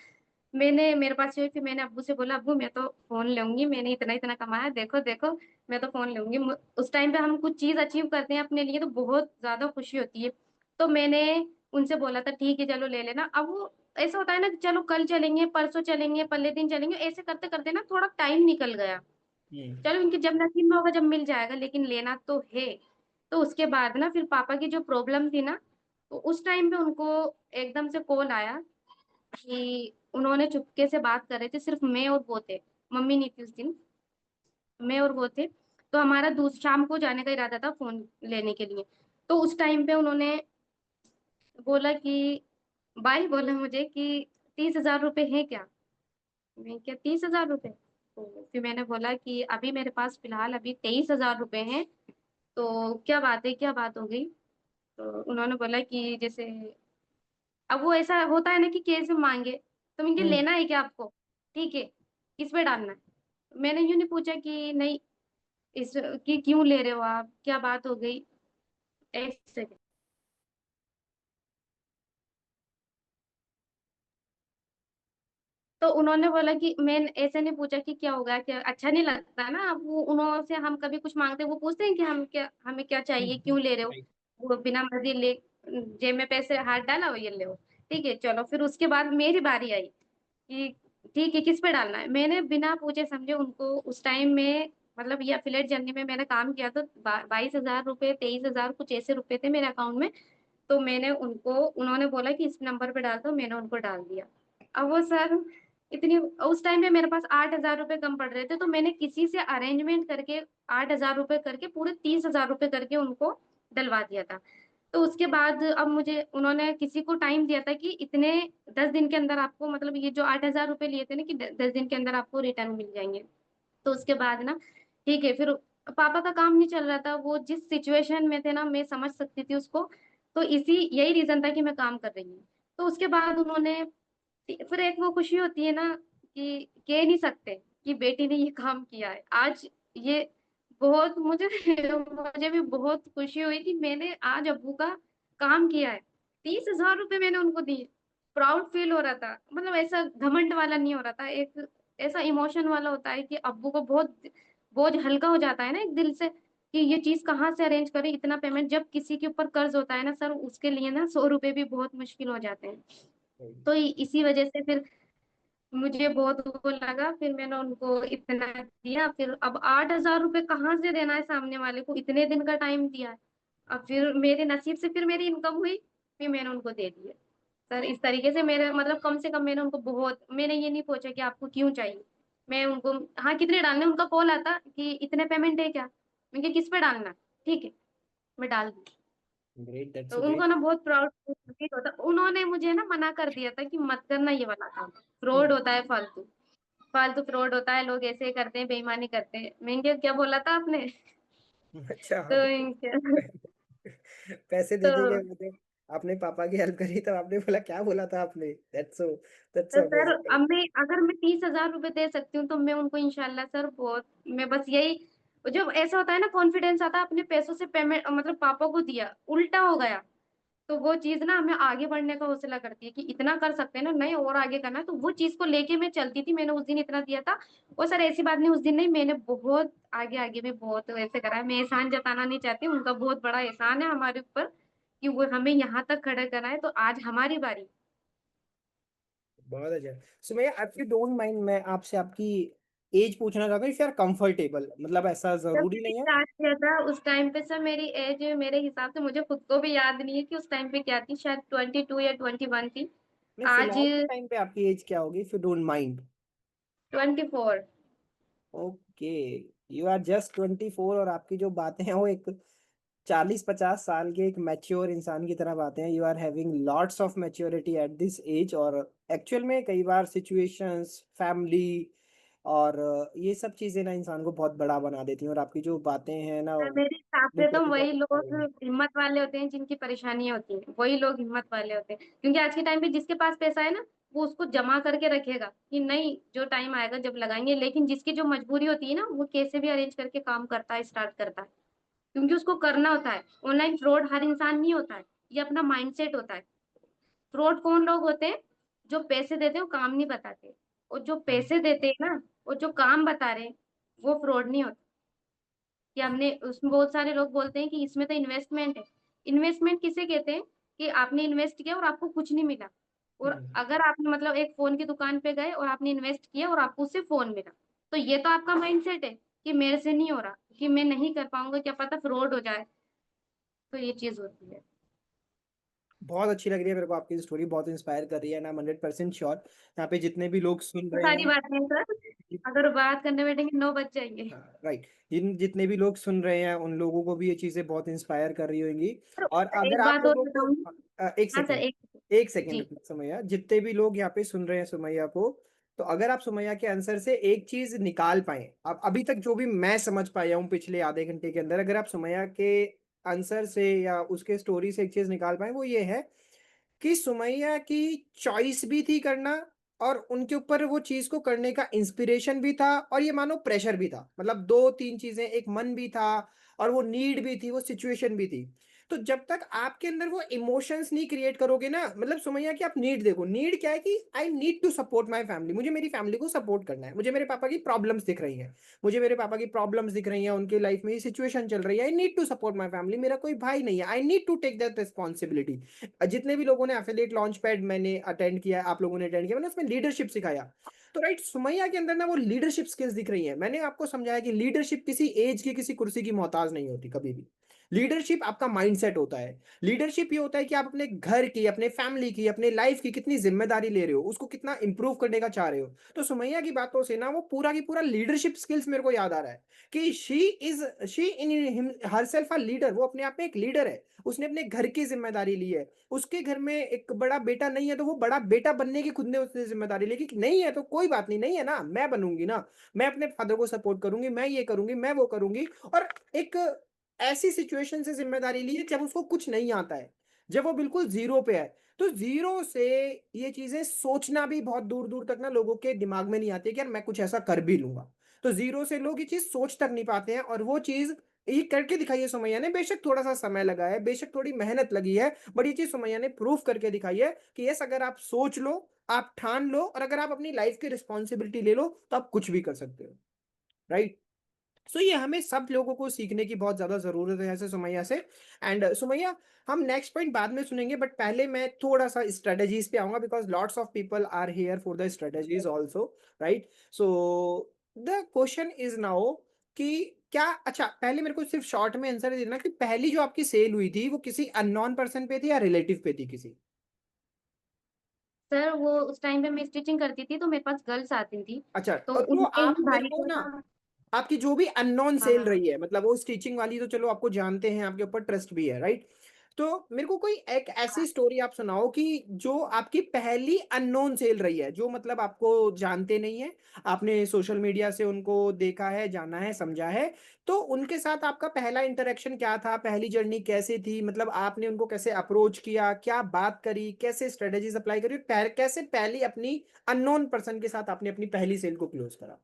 [SPEAKER 2] मैंने मेरे पास जो है, फिर मैंने अब्बू से बोला, अब्बू मैं तो फोन लूंगी, मैंने इतना इतना कमाया, देखो देखो मैं तो फोन लूंगी। उस टाइम पे हम कुछ चीज अचीव करते हैं अपने लिए तो बहुत ज्यादा खुशी होती है। तो मैंने उनसे बोला था ठीक है चलो ले लेना। अब वो ऐसा होता है ना कि चलो कल चलेंगे, परसों चलेंगे, पल्ले दिन चलेंगे, ऐसे करते करते ना थोड़ा टाइम निकल गया। चलो इनके जब नसीब में होगा जब मिल जाएगा, लेकिन लेना तो है। तो उसके बाद ना फिर पापा की जो प्रॉब्लम थी ना, तो उस टाइम पे उनको एकदम से कॉल आया कि उन्होंने चुपके से बात कर रहे थे, सिर्फ मैं और वो थे, मम्मी नहीं थी उस दिन, मैं और वो थे। तो हमारा दूस शाम को जाने का इरादा था फोन लेने के लिए। तो उस टाइम पे उन्होंने बोला कि भाई बोला मुझे कि 30,000 रुपए है क्या। मैं क्या 30,000 रुपए। तो फिर मैंने बोला कि अभी मेरे पास फिलहाल अभी 23,000 रुपए हैं। तो क्या बात है, क्या बात हो गई। तो उन्होंने बोला कि जैसे अब वो ऐसा होता है ना कि कैसे मांगे। तो मुझे
[SPEAKER 1] हम्म।
[SPEAKER 2] लेना है क्या आपको, ठीक है, किस पे डालना है। मैंने यूं नहीं पूछा कि नहीं इस कि क्यों ले रहे हो आप, क्या बात हो गई। एक सेकंड। तो उन्होंने बोला कि मैं ऐसे नहीं पूछा कि क्या होगा, क्या अच्छा नहीं लगता ना। अब वो उन्होंने से हम कभी कुछ मांगते हैं, वो पूछते हैं कि हम क्या, हमें क्या चाहिए, क्यों ले रहे हो।
[SPEAKER 1] राइट।
[SPEAKER 2] वो बिना मर्जी ले, जेब में पैसे हाथ डाला हो ये ले हो। ठीक है चलो, फिर उसके बाद मेरी बारी आई कि ठीक है किस पे डालना है। मैंने बिना पूछे समझे उनको उस टाइम में, मतलब ये अफिलिएट जर्नी में मैंने काम किया तो 22,000 रुपए, 23,000 कुछ ऐसे रुपए थे मेरे अकाउंट में। तो मैंने उनको, उन्होंने बोला कि इस नंबर पे डाल दो, मैंने उनको डाल दिया। अब वो सर इतनी, उस टाइम पे मेरे पास 8,000 रुपए कम पड़ रहे थे, तो मैंने किसी से अरेंजमेंट करके 8,000 रुपए करके पूरे 30,000 रुपए करके उनको डलवा दिया था। तो उसके बाद अब मुझे उन्होंने किसी को टाइम दिया था कि इतने 10 दिन के अंदर आपको, मतलब ये जो 8,000 रुपए लिए थे ना कि 10 दिन के अंदर आपको रिटर्न मिल जाएंगे। तो उसके बाद ना ठीक है, फिर पापा का काम नहीं चल रहा था, वो जिस सिचुएशन में थे ना मैं समझ सकती थी उसको। तो इसी यही रीजन था कि मैं काम कर रही हूँ। तो उसके बाद उन्होंने, फिर एक वो खुशी होती है ना कि कह नहीं सकते कि बेटी ने ये काम किया है आज। ये बहुत मुझे मुझे भी बहुत खुशी हुई कि मैंने आज अब्बू का काम किया है। 30,000 रुपए मैंने उनको दिए। प्राउड फील हो रहा था, मतलब ऐसा घमंड वाला नहीं हो रहा था, एक ऐसा इमोशन वाला होता है कि अब्बू को बहुत बोझ हल्का हो जाता है ना एक दिल से, कि ये चीज कहाँ से अरेंज करें इतना पेमेंट। जब किसी के ऊपर कर्ज होता है ना सर, उसके लिए ना 100 रुपए भी बहुत मुश्किल हो जाते हैं। तो इसी वजह से फिर मुझे बहुत वो लगा, फिर मैंने उनको इतना दिया। फिर अब 8,000 रुपए कहाँ से देना है सामने वाले को, इतने दिन का टाइम दिया है। अब फिर मेरे नसीब से फिर मेरी इनकम हुई, फिर मैंने उनको दे दिए। सर इस तरीके से मेरे, मतलब कम से कम मैंने उनको बहुत, मैंने ये नहीं पूछा कि आपको क्यों चाहिए। मैं उनको, हाँ कितने डालने, उनका कॉल आता कि इतने पेमेंट है क्या, मैं किस पे डालना, ठीक है मैं डाल दी।
[SPEAKER 1] ग्रेट, दैट्स
[SPEAKER 2] तो उनको
[SPEAKER 1] ग्रेट।
[SPEAKER 2] ना बहुत प्राउड फील होता। उन्होंने मुझे ना मना कर दिया था कि मत करना ये वाला काम, फ्रॉड होता है, फालतू फालतू फ्रॉड होता है, लोग ऐसे करते हैं, बेईमानी करते हैं। मैंने क्या बोला था आपने
[SPEAKER 1] अच्छा।
[SPEAKER 2] तो इनके
[SPEAKER 1] पैसे
[SPEAKER 2] तो
[SPEAKER 1] देने के मतलब आपने पापा की हेल्प करी, तब आपने बोला, क्या बोला था आपने? दैट्स
[SPEAKER 2] तो
[SPEAKER 1] सो
[SPEAKER 2] सर
[SPEAKER 1] अमेजिंग।
[SPEAKER 2] अब मैं, अगर मैं 30,000 रुपए दे सकती हूँ तो मैं उनको इंशाल्लाह सर बहुत, मैं बस यही जब ऐसा होता है ना, कॉन्फिडेंस आता है, अपने पैसों से पेमेंट मतलब पापा को दिया, उल्टा हो गया, तो वो चीज ना हमें आगे बढ़ने का हौसला करती है कि इतना कर सकते हैं ना, नहीं और आगे करना है। तो वो चीज को लेके मैं चलती थी। मैंने उस दिन इतना दिया था। और सर ऐसी बात नहीं, उस दिन नहीं, मैंने बहुत आगे आगे भी बहुत वैसे करा है। मैं एहसान जताना नहीं चाहती, उनका बहुत बड़ा एहसान है हमारे ऊपर कि वो हमें यहाँ तक खड़ा करा है। तो आज हमारी बारी।
[SPEAKER 1] बहुत अच्छा। Sumaiya, if you don't mind, मैं आपसे आपकी एज पूछना चाहता हूँ, इफ यू आर कंफर्टेबल, मतलब ऐसा
[SPEAKER 2] जब
[SPEAKER 1] जरूरी
[SPEAKER 2] मैंने
[SPEAKER 1] नहीं है।
[SPEAKER 2] स्टार्ट किया था उस टाइम पे सर मेरी एज मेरे हिसाब से, मुझे खुद को भी याद नहीं है कि उस टाइम पे क्या थी, शायद 22 या 21 थी।
[SPEAKER 1] नहीं,
[SPEAKER 2] आज
[SPEAKER 1] फिलहाल के टाइम पे आपकी एज क्या होगी, if you don't mind?
[SPEAKER 2] 24।
[SPEAKER 1] Okay, you are just 24, और आपकी जो बातें हैं वो एक 40-50 साल के एक मैच्योर इंसान की तरह बातें हैं। You are having lots of maturity at this age, और एक्चुअल में कई बार सिचुएशंस, फैमिली और ये सब चीज़ें ना इंसान को बहुत बड़ा बना देती हैं, और आपकी जो बातें हैं ना
[SPEAKER 2] मेरे हिसाब
[SPEAKER 1] मेरे
[SPEAKER 2] से
[SPEAKER 1] को
[SPEAKER 2] तो
[SPEAKER 1] तो बहुत
[SPEAKER 2] वही
[SPEAKER 1] अच्छा
[SPEAKER 2] लोग
[SPEAKER 1] लगा।
[SPEAKER 2] हिम्मत वाले होते हैं जिनकी परेशानियां होती हैं, वही लोग हिम्मत वाले होते हैं। क्योंकि आज के टाइम पे जिसके पास पैसा है ना, वो उसको जमा करके रखेगा कि नहीं, जो टाइम आएगा जब लगाएंगे। लेकिन जिसकी जो मजबूरी होती है ना, वो कैसे भी अरेंज करके काम करता है, स्टार्ट करता है, क्योंकि उसको करना होता है। ऑनलाइन फ्रॉड हर इंसान नहीं होता है, ये अपना माइंडसेट होता है। फ्रॉड कौन लोग होते हैं? जो पैसे देते हैं वो काम नहीं बताते, और जो पैसे देते हैं ना, और जो काम बता रहे हैं, वो फ्रॉड नहीं होते। कि हमने उसमें, बहुत सारे लोग बोलते हैं कि इसमें तो इन्वेस्टमेंट है। इन्वेस्टमेंट किसे कहते हैं? कि आपने इन्वेस्ट किया और आपको कुछ नहीं मिला। और
[SPEAKER 1] हम्म।
[SPEAKER 2] अगर आपने मतलब एक फोन की दुकान पे गए और आपने इन्वेस्ट किया और आपको उससे फोन मिला, तो ये तो आपका माइंडसेट है कि मेरे से नहीं हो रहा, कि मैं नहीं कर पाऊंगा, क्या पता फ्रॉड हो जाए। तो ये चीज होती है।
[SPEAKER 1] बहुत अच्छी लग रही है मेरे को आपकी स्टोरी, बहुत इंस्पायर कर रही है, ना 100% श्योर यहाँ पे जितने भी लोग सुन
[SPEAKER 2] तो
[SPEAKER 1] रहे
[SPEAKER 2] सारी
[SPEAKER 1] हैं।
[SPEAKER 2] बातें हैं सर, अगर बात करने बैठेंगे 9 बज जाएंगे।
[SPEAKER 1] हाँ, राइट। जितने भी लोग सुन रहे हैं उन लोगों को भी ये चीजें बहुत इंस्पायर कर रही होंगी। और
[SPEAKER 2] सर
[SPEAKER 1] अगर
[SPEAKER 2] एक
[SPEAKER 1] आप
[SPEAKER 2] बात और
[SPEAKER 1] लोगों को
[SPEAKER 2] बताऊंगी।
[SPEAKER 1] एक
[SPEAKER 2] हाँ सर,
[SPEAKER 1] सेकेंड,
[SPEAKER 2] एक।
[SPEAKER 1] एक सेकेंड
[SPEAKER 2] जी।
[SPEAKER 1] रुकना सुमैया, जितने भी लोग यहाँ पे सुन रहे हैं सुमैया को, तो अगर आप सुमैया के आंसर से एक चीज निकाल पाए, अब अभी तक जो भी मैं समझ पाया हूँ पिछले आधे घंटे के अंदर, अगर आप सुमैया के आंसर से या उसके स्टोरी से एक चीज निकाल पाए, वो ये है कि सुमैया की चॉइस भी थी करना, और उनके ऊपर वो चीज को करने का इंस्पिरेशन भी था, और ये मानो प्रेशर भी था, मतलब दो तीन चीजें, एक मन भी था और वो नीड भी थी, वो सिचुएशन भी थी। तो जब तक आपके अंदर वो इमोशंस नहीं क्रिएट करोगे ना, मतलब सुमैया की आप नीड देखो, नीड क्या है कि I need to support my family, मुझे मेरी फैमिली को सपोर्ट करना है, मुझे मेरे पापा की प्रॉब्लम्स दिख रही हैं, मुझे मेरे पापा की प्रॉब्लम्स दिख रही हैं, उनकी लाइफ में ये सिचुएशन चल रही है, I need to support my family, मेरा कोई भाई नहीं है, I need to take that responsibility. जितने भी लोगों ने एफिलिएट लॉन्च पैड मैंने अटेंड किया, आप लोगों ने अटेंड किया, मैंने उसमें लीडरशिप सिखाया। तो राइट, सुमैया के अंदर ना वो लीडरशिप स्किल्स दिख रही है। मैंने आपको समझाया कि लीडरशिप किसी एज की किसी कुर्सी की मोहताज नहीं होती कभी भी। लीडरशिप आपका माइंडसेट होता है। लीडरशिप ये होता है कि आप अपने घर की, अपने फैमिली की, अपने लाइफ की कितनी जिम्मेदारी ले रहे हो, उसको कितना इंप्रूव करने का चाह रहे हो। तो सुमैया की बातों से ना वो पूरा की पूरा लीडरशिप स्किल्स मेरे को याद आ रहा है कि she in her self a leader, वो अपने आप में एक लीडर है। उसने अपने घर की जिम्मेदारी ली है। उसके घर में एक बड़ा बेटा नहीं है, तो वो बड़ा बेटा बनने की खुद ने उसने जिम्मेदारी ली कि नहीं है तो कोई बात नहीं, नहीं है ना, मैं बनूंगी ना, मैं अपने फादर को सपोर्ट करूंगी, मैं ये करूंगी, मैं वो करूंगी। और एक ऐसी सिचुएशन से जिम्मेदारी ली है जब उसको कुछ नहीं आता है, जब वो बिल्कुल जीरो पे है। तो जीरो से ये चीजें सोचना भी बहुत दूर दूर तक ना लोगों के दिमाग में नहीं आती है कि यार मैं कुछ ऐसा कर भी लूंगा। तो जीरो से लोग ये चीज सोच तक नहीं पाते हैं, और वो चीज ये करके दिखाई है सुमैया ने। बेशक थोड़ा सा समय लगा है, बेशक थोड़ी मेहनत लगी है, बट ये चीज सुमैया ने प्रूफ करके दिखाई है कि यस, अगर आप सोच लो, आप ठान लो, और अगर आप अपनी लाइफ की रिस्पॉन्सिबिलिटी ले लो, तो आप कुछ भी कर सकते हो। राइट। सो ये हमें सब लोगों को सीखने की बहुत ज्यादा जरूरत है ऐसे सुमैया से। एंड सुमैया, हम नेक्स्ट पॉइंट बाद में सुनेंगे, बट पहले मैं थोड़ा सा स्ट्रेटजीज पे आऊंगा, because lots of people are here for the strategies also. Right. So the question is now कि क्या, अच्छा पहले मेरे को सिर्फ शॉर्ट में आंसर देना कि पहली जो आपकी सेल हुई थी वो किसी अननोन पर्सन पे थी या रिलेटिव पे थी किसी?
[SPEAKER 2] सर वो उस टाइम पे मैं स्टिचिंग करती थी, तो मेरे पास गर्ल्स आती थी।
[SPEAKER 1] अच्छा,
[SPEAKER 2] तो
[SPEAKER 1] तो
[SPEAKER 2] उनके
[SPEAKER 1] आप
[SPEAKER 2] ही
[SPEAKER 1] मेरे
[SPEAKER 2] भाई
[SPEAKER 1] को
[SPEAKER 2] को
[SPEAKER 1] ना,
[SPEAKER 2] ना।
[SPEAKER 1] आपकी जो भी अननोन
[SPEAKER 2] हाँ
[SPEAKER 1] सेल
[SPEAKER 2] हाँ।
[SPEAKER 1] रही है, मतलब वो स्टिचिंग वाली तो चलो आपको जानते हैं, आपके ऊपर ट्रस्ट भी है, राइट। तो मेरे को कोई एक ऐसी स्टोरी आप सुनाओ कि जो आपकी पहली अननोन सेल रही है, जो मतलब आपको जानते नहीं है, आपने सोशल मीडिया से उनको देखा है, जाना है, समझा है, तो उनके साथ आपका पहला इंटरेक्शन क्या था, पहली जर्नी कैसे थी, मतलब आपने उनको कैसे अप्रोच किया, क्या बात करी, कैसे स्ट्रेटेजीज अप्लाई करी, कैसे पहली अपनी अननोन पर्सन के साथ आपने अपनी पहली सेल को क्लोज करा?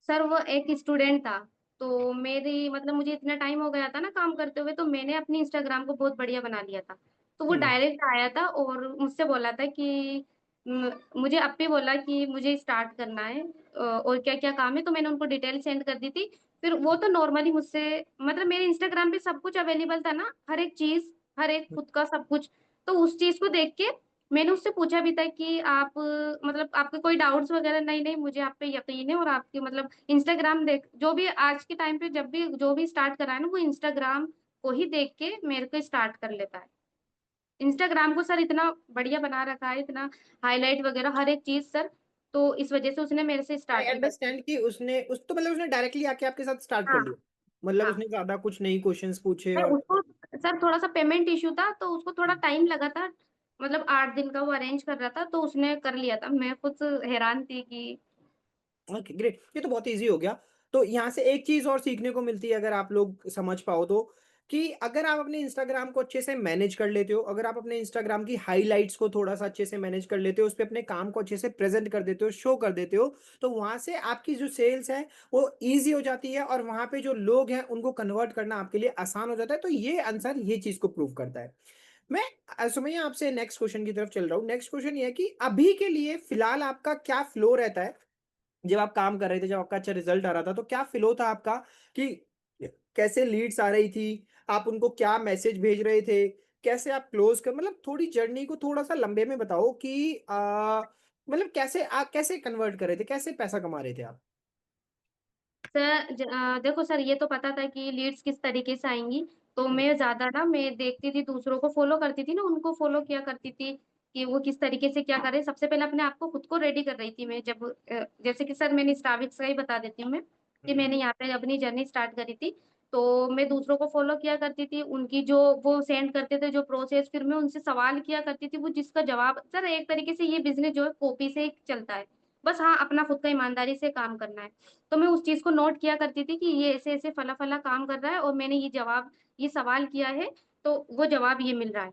[SPEAKER 2] सर वो एक स्टूडेंट था। तो मेरी मतलब मुझे इतना टाइम हो गया था ना काम करते हुए, तो मैंने अपनी इंस्टाग्राम को बहुत बढ़िया बना लिया था। तो वो
[SPEAKER 1] हम्म।
[SPEAKER 2] डायरेक्ट आया था और मुझसे बोला था कि मुझे अब भी बोला कि मुझे स्टार्ट करना है और क्या क्या काम है, तो मैंने उनको डिटेल सेंड कर दी थी। फिर वो तो नॉर्मली मुझसे मतलब मेरे इंस्टाग्राम पे सब कुछ अवेलेबल था ना, हर एक चीज, हर एक खुद का सब कुछ। तो उस चीज को देख के मैंने उससे पूछा भी था कि आप मतलब आपके कोई डाउट्स वगैरह, नहीं नहीं मुझे आप पे यकीन है, और आपकी मतलब इंस्टाग्राम देख, जो भी आज के टाइम पे जब भी जो भी स्टार्ट करा है ना, वो इंस्टाग्राम को ही देख के मेरे को स्टार्ट कर लेता है। इंस्टाग्राम को सर इतना बढ़िया बना रखा है, इतना हाईलाइट वगैरह हर एक चीज सर, तो इस वजह से उसने मेरे से
[SPEAKER 1] आई
[SPEAKER 2] स्टार्ट भी कर।
[SPEAKER 1] अंडरस्टैंड कि उसने उस तो मतलब उसने डायरेक्टली आके आपके साथ स्टार्ट कर
[SPEAKER 2] हाँ
[SPEAKER 1] लिया। मतलब
[SPEAKER 2] हाँ।
[SPEAKER 1] उसने ज्यादा कुछ नहीं क्वेश्चंस पूछे
[SPEAKER 2] नहीं,
[SPEAKER 1] और
[SPEAKER 2] उसको सर थोड़ा सा पेमेंट इशू था, तो उसको थोड़ा
[SPEAKER 1] हम्म।
[SPEAKER 2] टाइम लगा था। मतलब 8 दिन का वो अरेंज कर रहा था, तो उसने कर लिया था। मैं खुद हैरान थी कि
[SPEAKER 1] ओके ग्रेट, ये तो बहुत इजी हो गया। तो यहाँ से एक चीज और सीखने को मिलती है अगर आप लोग समझ पाओ तो, कि अगर आप अपने इंस्टाग्राम को अच्छे से मैनेज कर लेते हो, अगर आप अपने इंस्टाग्राम की हाइलाइट्स को थोड़ा सा अच्छे से मैनेज कर लेते हो, उस पर अपने काम को अच्छे से प्रेजेंट कर देते हो, शो कर देते हो, तो वहां से आपकी जो सेल्स है वो इजी हो जाती है, और वहां पे जो लोग हैं उनको कन्वर्ट करना आपके लिए आसान हो जाता है। तो ये आंसर ये चीज को प्रूव करता है। मैं सुमैया आपसे नेक्स्ट क्वेश्चन की तरफ चल रहा हूँ। नेक्स्ट क्वेश्चन ये है कि अभी के लिए फिलहाल आपका क्या फ्लो रहता है जब आप काम कर रहे थे, जब आपका अच्छा रिजल्ट आ रहा था, तो क्या फ्लो था आपका कि कैसे लीड्स आ रही थी, आप उनको क्या मैसेज भेज रहे थे, कैसे आप क्लोज कर, मतलब थोड़ी जर्नी को थोड़ा सा लंबे में बताओ कि मतलब कैसे आप कैसे कन्वर्ट कर रहे थे, कैसे पैसा कमा रहे थे आप।
[SPEAKER 2] सर देखो सर, ये तो पता था कि लीड्स किस तरीके से आएंगी। तो
[SPEAKER 1] हम्म।
[SPEAKER 2] मैं ज्यादा ना, मैं देखती थी दूसरों को, फॉलो करती थी ना, उनको फॉलो किया करती थी कि वो किस तरीके से क्या करे। सबसे पहले अपने आप को खुद को रेडी कर रही थी मैं, जब जैसे कि सर मैंने स्टारबिक्स का ही बता देती हूँ मैं, कि
[SPEAKER 1] हम्म।
[SPEAKER 2] मैंने यहाँ पे अपनी जर्नी स्टार्ट करी थी। तो मैं दूसरों को फॉलो किया करती थी, उनकी जो वो सेंड करते थे जो प्रोसेस, फिर मैं उनसे सवाल किया करती थी, वो जिसका जवाब, सर एक तरीके से ये बिजनेस जो है कॉपी से ही चलता है। बस हाँ, अपना खुद का ईमानदारी से काम करना है। तो मैं उस चीज को नोट किया करती थी कि ये ऐसे ऐसे फला फला काम कर रहा है, और मैंने ये जवाब, ये सवाल किया है, तो वो जवाब ये मिल रहा है।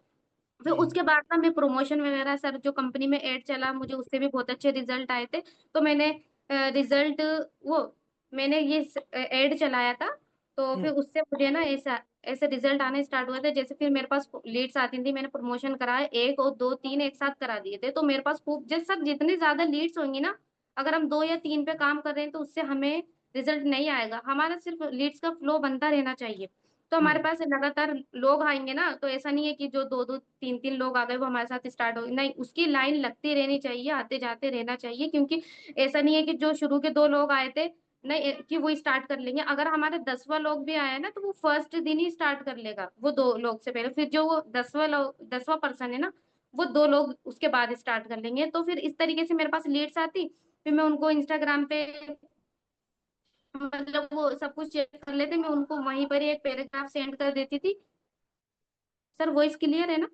[SPEAKER 2] फिर
[SPEAKER 1] हम्म।
[SPEAKER 2] उसके बाद ना मैं प्रमोशन वगैरह, सर जो कंपनी में एड चला मुझे उससे भी बहुत अच्छे रिजल्ट आए थे। तो मैंने रिजल्ट वो मैंने ये एड चलाया था। तो फिर
[SPEAKER 1] हम्म।
[SPEAKER 2] उससे मुझे ना ऐसा ऐसे रिजल्ट आने स्टार्ट हुए थे। जैसे फिर मेरे पास लीड्स आती थी, मैंने प्रमोशन कराया, एक और दो तीन एक साथ करा दिए थे। तो मेरे पास खूब, जैसे सर जितनी ज्यादा लीड्स होंगी ना, अगर हम 2 या 3 पे काम कर रहे हैं तो उससे हमें रिजल्ट नहीं आएगा। हमारा सिर्फ लीड्स का फ्लो बनता रहना चाहिए। तो हमारे
[SPEAKER 1] हम्म।
[SPEAKER 2] पास लगातार लोग आएंगे ना, तो ऐसा नहीं है कि जो दो दो तीन तीन लोग आ गए वो हमारे साथ स्टार्ट हो गए, नहीं, उसकी लाइन लगती रहनी चाहिए, आते जाते रहना चाहिए। क्योंकि ऐसा नहीं है कि जो शुरू के 2 लोग आए थे, नहीं कि वो स्टार्ट कर लेंगे। अगर हमारे 10वां लोग भी आए ना, तो वो फर्स्ट दिन ही स्टार्ट कर लेगा, वो 2 लोग से पहले। फिर जो वो 10वां पर्सन है ना, वो 2 लोग उसके बाद स्टार्ट कर लेंगे। तो फिर इस तरीके से मेरे पास लीड्स आती, फिर मैं उनको इंस्टाग्राम पे मतलब वो सब कुछ चेक कर लेते, मैं उनको वहीं पर ही एक पैराग्राफ सेंड कर देती थी। सर वॉइस क्लियर है ना?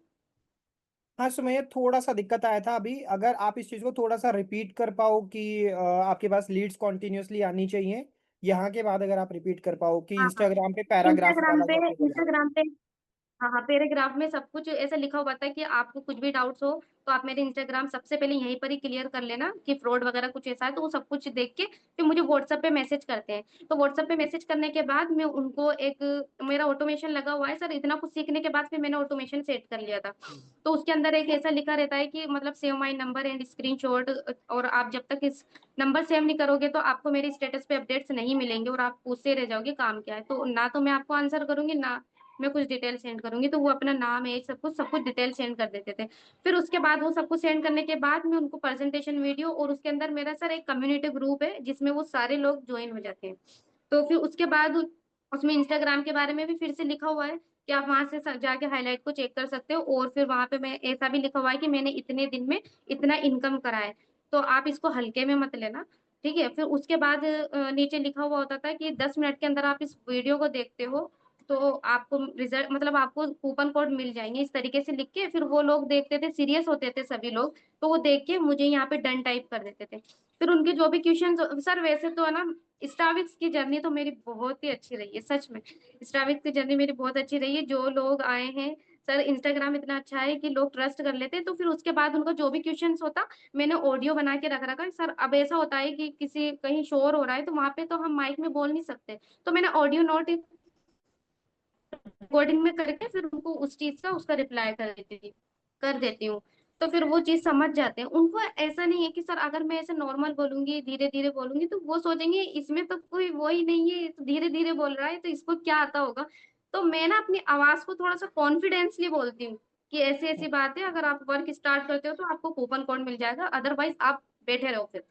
[SPEAKER 1] हाँ सुमैया, थोड़ा सा दिक्कत आया था अभी, अगर आप इस चीज को थोड़ा सा रिपीट कर पाओ कि आपके पास लीड्स कॉन्टिन्यूअसली आनी चाहिए, यहाँ के बाद अगर आप रिपीट कर पाओ कि
[SPEAKER 2] हाँ हाँ।
[SPEAKER 1] इंस्टाग्राम पे पैराग्राफ
[SPEAKER 2] इंस्टाग्राम
[SPEAKER 1] वाला
[SPEAKER 2] पे
[SPEAKER 1] जो आपने बोला।
[SPEAKER 2] इंस्टाग्राम पे हाँ हाँ, पैराग्राफ में सब कुछ ऐसा लिखा हुआ था कि आपको कुछ भी डाउट्स हो तो आप मेरे इंस्टाग्राम सबसे पहले यहीं पर ही क्लियर कर लेना, कि फ्रॉड वगैरह कुछ ऐसा है तो वो सब कुछ देख के फिर मुझे व्हाट्सएप पे मैसेज करते हैं। तो व्हाट्सएप पे मैसेज करने के बाद मैं उनको एक, मेरा ऑटोमेशन लगा हुआ है सर, इतना कुछ सीखने के बाद फिर मैंने ऑटोमेशन सेट कर लिया था।
[SPEAKER 1] हम्म।
[SPEAKER 2] तो उसके अंदर एक ऐसा लिखा रहता है कि मतलब save my number and screenshot, और आप जब तक इस नंबर सेव नहीं करोगे तो आपको मेरे स्टेटस पे अपडेट्स नहीं मिलेंगे, और आप पूछते रह जाओगे काम क्या है। तो ना तो मैं आपको आंसर करूंगी, ना मैं कुछ डिटेल सेंड करूंगी। तो वो अपना नाम है, सब कुछ डिटेल सेंड कर देते थे। फिर उसके बाद वो सब कुछ सेंड करने के बाद मैं उनको प्रेजेंटेशन वीडियो, और उसके अंदर मेरा सर एक कम्युनिटी ग्रुप है जिसमें वो सारे लोग ज्वाइन हो जाते हैं। तो फिर उसके बाद उसमें इंस्टाग्राम के बारे में भी फिर से लिखा हुआ है कि आप वहां से जाके हाईलाइट को चेक कर सकते हो। और फिर वहां पे मैं ऐसा भी लिखा हुआ है कि मैंने इतने दिन में इतना इनकम करा है। तो आप इसको हल्के में मत लेना, ठीक है। फिर उसके बाद नीचे लिखा हुआ होता था कि 10 मिनट के अंदर आप इस वीडियो को देखते हो तो आपको रिजल्ट, मतलब आपको कूपन कोड मिल जाएंगे, इस तरीके से लिख के। फिर वो लोग देखते थे, सीरियस होते थे सभी लोग, तो वो देख के मुझे यहाँ पे डन टाइप कर देते थे। फिर उनके जो भी क्वेश्चन, सर वैसे तो है ना, स्टारबिक्स की जर्नी तो मेरी बहुत ही अच्छी रही है, सच में। स्टारबिक्स की जर्नी मेरी बहुत अच्छी रही है। जो लोग आए हैं सर इंस्टाग्राम इतना अच्छा है कि लोग ट्रस्ट कर लेते हैं, तो फिर उसके बाद उनका जो भी क्वेश्चंस होता, मैंने ऑडियो बना के रख रखा है। सर अब ऐसा होता है कि किसी कहीं शोर हो रहा है तो वहां पे तो हम माइक में बोल नहीं सकते, तो मैंने ऑडियो नोट रिकॉर्डिंग में करके फिर उनको उस चीज का उसका रिप्लाई कर देती हूँ। तो फिर वो चीज समझ जाते हैं। उनको ऐसा नहीं है कि सर अगर मैं ऐसे नॉर्मल बोलूंगी, धीरे धीरे बोलूंगी, तो वो सोचेंगे इसमें तो कोई वो ही नहीं है, तो धीरे धीरे बोल रहा है तो इसको क्या आता होगा। तो मैं ना अपनी आवाज को थोड़ा सा कॉन्फिडेंसली बोलती हूँ कि ऐसी ऐसी बात है, अगर आप वर्क स्टार्ट करते हो तो आपको कूपन कोड मिल जाएगा, अदरवाइज आप बैठे रहो फिर।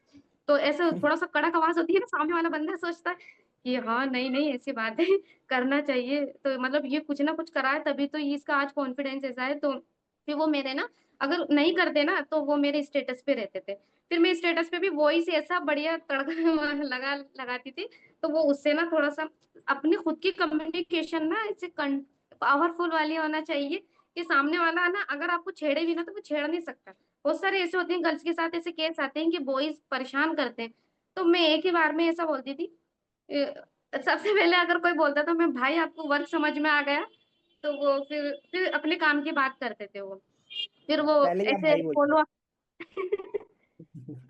[SPEAKER 2] तो ऐसे थोड़ा सा कड़क आवाज होती है ना, सामने वाला बंदा सोचता है कि हाँ नहीं नहीं ऐसी बात है, करना चाहिए, तो मतलब ये कुछ ना कुछ करा है तभी तो ये इसका आज कॉन्फिडेंस ऐसा है। तो फिर वो मेरे ना, अगर नहीं करते ना तो वो मेरे स्टेटस पे रहते थे, फिर मैं स्टेटस पे भी वॉइस ऐसा बढ़िया तड़का लगाती थी। तो वो उससे ना थोड़ा सा अपनी खुद की कम्युनिकेशन ना ऐसे पावरफुल वाली होना चाहिए कि सामने वाला ना अगर आपको छेड़े भी ना तो वो छेड़ नहीं सकता। बहुत सारे ऐसे होते हैं गर्ल्स के साथ, ऐसे केस आते हैं कि बॉयज परेशान करते हैं। तो मैं एक ही बार में ऐसा बोलती थी, सबसे पहले अगर कोई बोलता था मैं भाई आपको वर्क समझ में आ गया, तो वो फिर अपने काम की बात करते थे वो, फिर वो
[SPEAKER 1] पहले ही आप
[SPEAKER 2] ऐसे
[SPEAKER 1] भाई बोलिए।
[SPEAKER 2] फॉलो।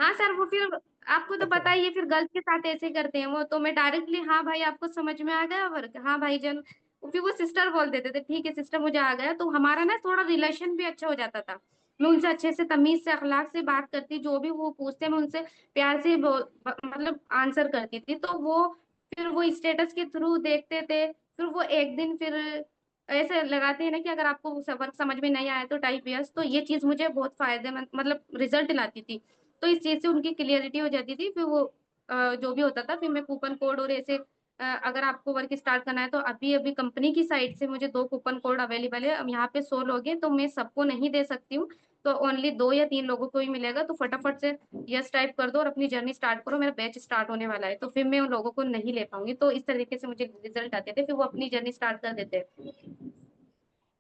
[SPEAKER 2] हाँ सर, वो फिर आपको तो
[SPEAKER 1] अच्छा।
[SPEAKER 2] पता ही है, फिर गर्ल्स के साथ ऐसे करते हैं वो, तो मैं डायरेक्टली हाँ भाई आपको समझ में आ गया वर्क, हाँ भाई जन, फिर वो सिस्टर बोल देते थे, ठीक है सिस्टर मुझे आ गया, तो हमारा ना थोड़ा रिलेशन भी अच्छा हो जाता था। मैं उनसे अच्छे से तमीज से अखलाक से बात करती, जो भी वो पूछते मैं उनसे प्यार से मतलब आंसर करती थी। तो वो फिर वो स्टेटस के थ्रू देखते थे, फिर वो एक दिन फिर ऐसे लगाते हैं ना कि अगर आपको सबक समझ में नहीं आया तो टाइप यस, तो ये चीज मुझे बहुत फायदेमंद मतलब रिजल्ट लाती थी। तो इस चीज से उनकी क्लियरिटी हो जाती थी, फिर वो जो भी होता था फिर मैं कूपन कोड और ऐसे अगर आपको वर्क स्टार्ट करना है तो अभी अभी कंपनी की साइड से मुझे 2 कूपन कोड अवेलेबल है। अब यहाँ पे 100 लोग हैं तो मैं सबको नहीं दे सकती हूँ, तो ओनली 2 या 3 लोगों को ही मिलेगा। तो फटाफट से यस टाइप कर दो और अपनी जर्नी स्टार्ट करो, मेरा बैच स्टार्ट होने वाला है। तो फिर मैं उन लोगों को नहीं ले पाऊंगी, तो इस तरीके से मुझे रिजल्ट आते थे, फिर वो अपनी जर्नी स्टार्ट कर देते।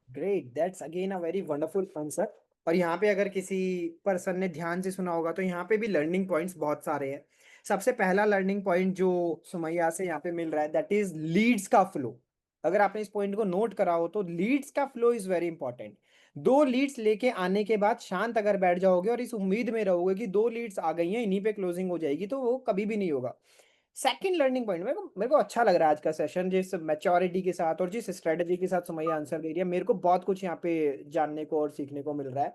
[SPEAKER 1] Great, that's again a very wonderful answer. और यहाँ पे अगर किसी पर्सन ने ध्यान से सुना होगा तो यहाँ पे भी लर्निंग पॉइंट्स बहुत सारे हैं। सबसे पहला लर्निंग पॉइंट जो सुमैया से यहाँ पे मिल रहा है दैट इज लीड्स का फ्लो। अगर आपने इस पॉइंट को नोट करा हो तो लीड्स का flow is very important. 2 leads लेके आने के बाद शांत अगर बैठ जाओगे और इस उम्मीद में रहोगे कि 2 लीड्स आ गई हैं इन्हीं पे क्लोजिंग हो जाएगी, तो वो कभी भी नहीं होगा। सेकंड लर्निंग पॉइंट, मेरे को अच्छा लग रहा है आज का सेशन, जिस मैच्योरिटी के साथ और जिस स्ट्रेटजी के साथ सुमैया आंसर दे रही है, मेरे को बहुत कुछ यहाँ पे जानने को और सीखने को मिल रहा है।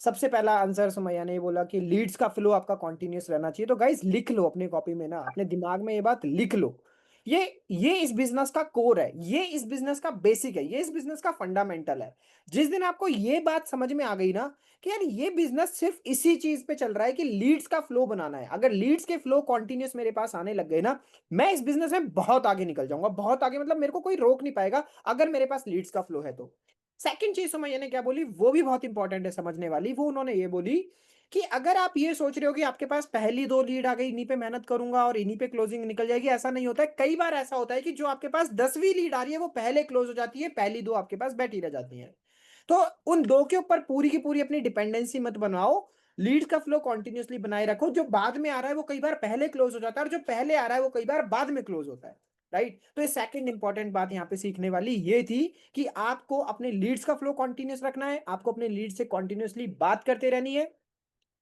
[SPEAKER 1] सबसे पहला आंसर सुमैया ने ये बोला कि लीड्स का फ्लो आपका कॉन्टिन्यूस रहना चाहिए। तो गाइस लिख लो अपनी कॉपी में ना, अपने दिमाग में ये बात लिख लो। ये ये इस बिजनेस का कोर है, ये इस बिजनेस का बेसिक है, ये इस बिजनेस का फंडामेंटल है। जिस दिन आपको ये बात समझ में आ गई ना कि यार ये बिजनेस सिर्फ इसी चीज पे चल रहा है कि लीड्स का फ्लो बनाना है, अगर लीड्स के फ्लो कॉन्टिन्यूस मेरे पास आने लग गए ना, मैं इस बिजनेस में बहुत आगे निकल जाऊंगा, बहुत आगे, मतलब मेरे को कोई रोक नहीं पाएगा अगर मेरे पास लीड्स का फ्लो है तो। सेकंड चीज सुमैया ने क्या बोली वो भी बहुत इंपॉर्टेंट है समझने वाली। वो उन्होंने ये बोली कि अगर आप ये सोच रहे हो कि आपके पास पहली 2 लीड आ गई, इन्हीं पे मेहनत करूंगा और इन्हीं पे क्लोजिंग निकल जाएगी, ऐसा नहीं होता है। कई बार ऐसा होता है कि जो आपके पास 10वीं लीड आ रही है वो पहले क्लोज हो जाती है, पहली 2 आपके पास बैठी रह जाती है। तो उन 2 के ऊपर पूरी की पूरी अपनी डिपेंडेंसी मत बनाओ। लीड का फ्लो कॉन्टिन्यूसली बनाए रखो। जो बाद में आ रहा है वो कई बार पहले क्लोज हो जाता है और जो पहले आ रहा है वो कई बार बाद में क्लोज होता है। राइट, तो ये सेकंड इंपॉर्टेंट बात यहाँ पे सीखने वाली ये थी कि आपको अपने लीड्स का फ्लो कॉन्टिन्यूस रखना है, आपको अपने लीड से कॉन्टिन्यूसली बात करते रहनी है।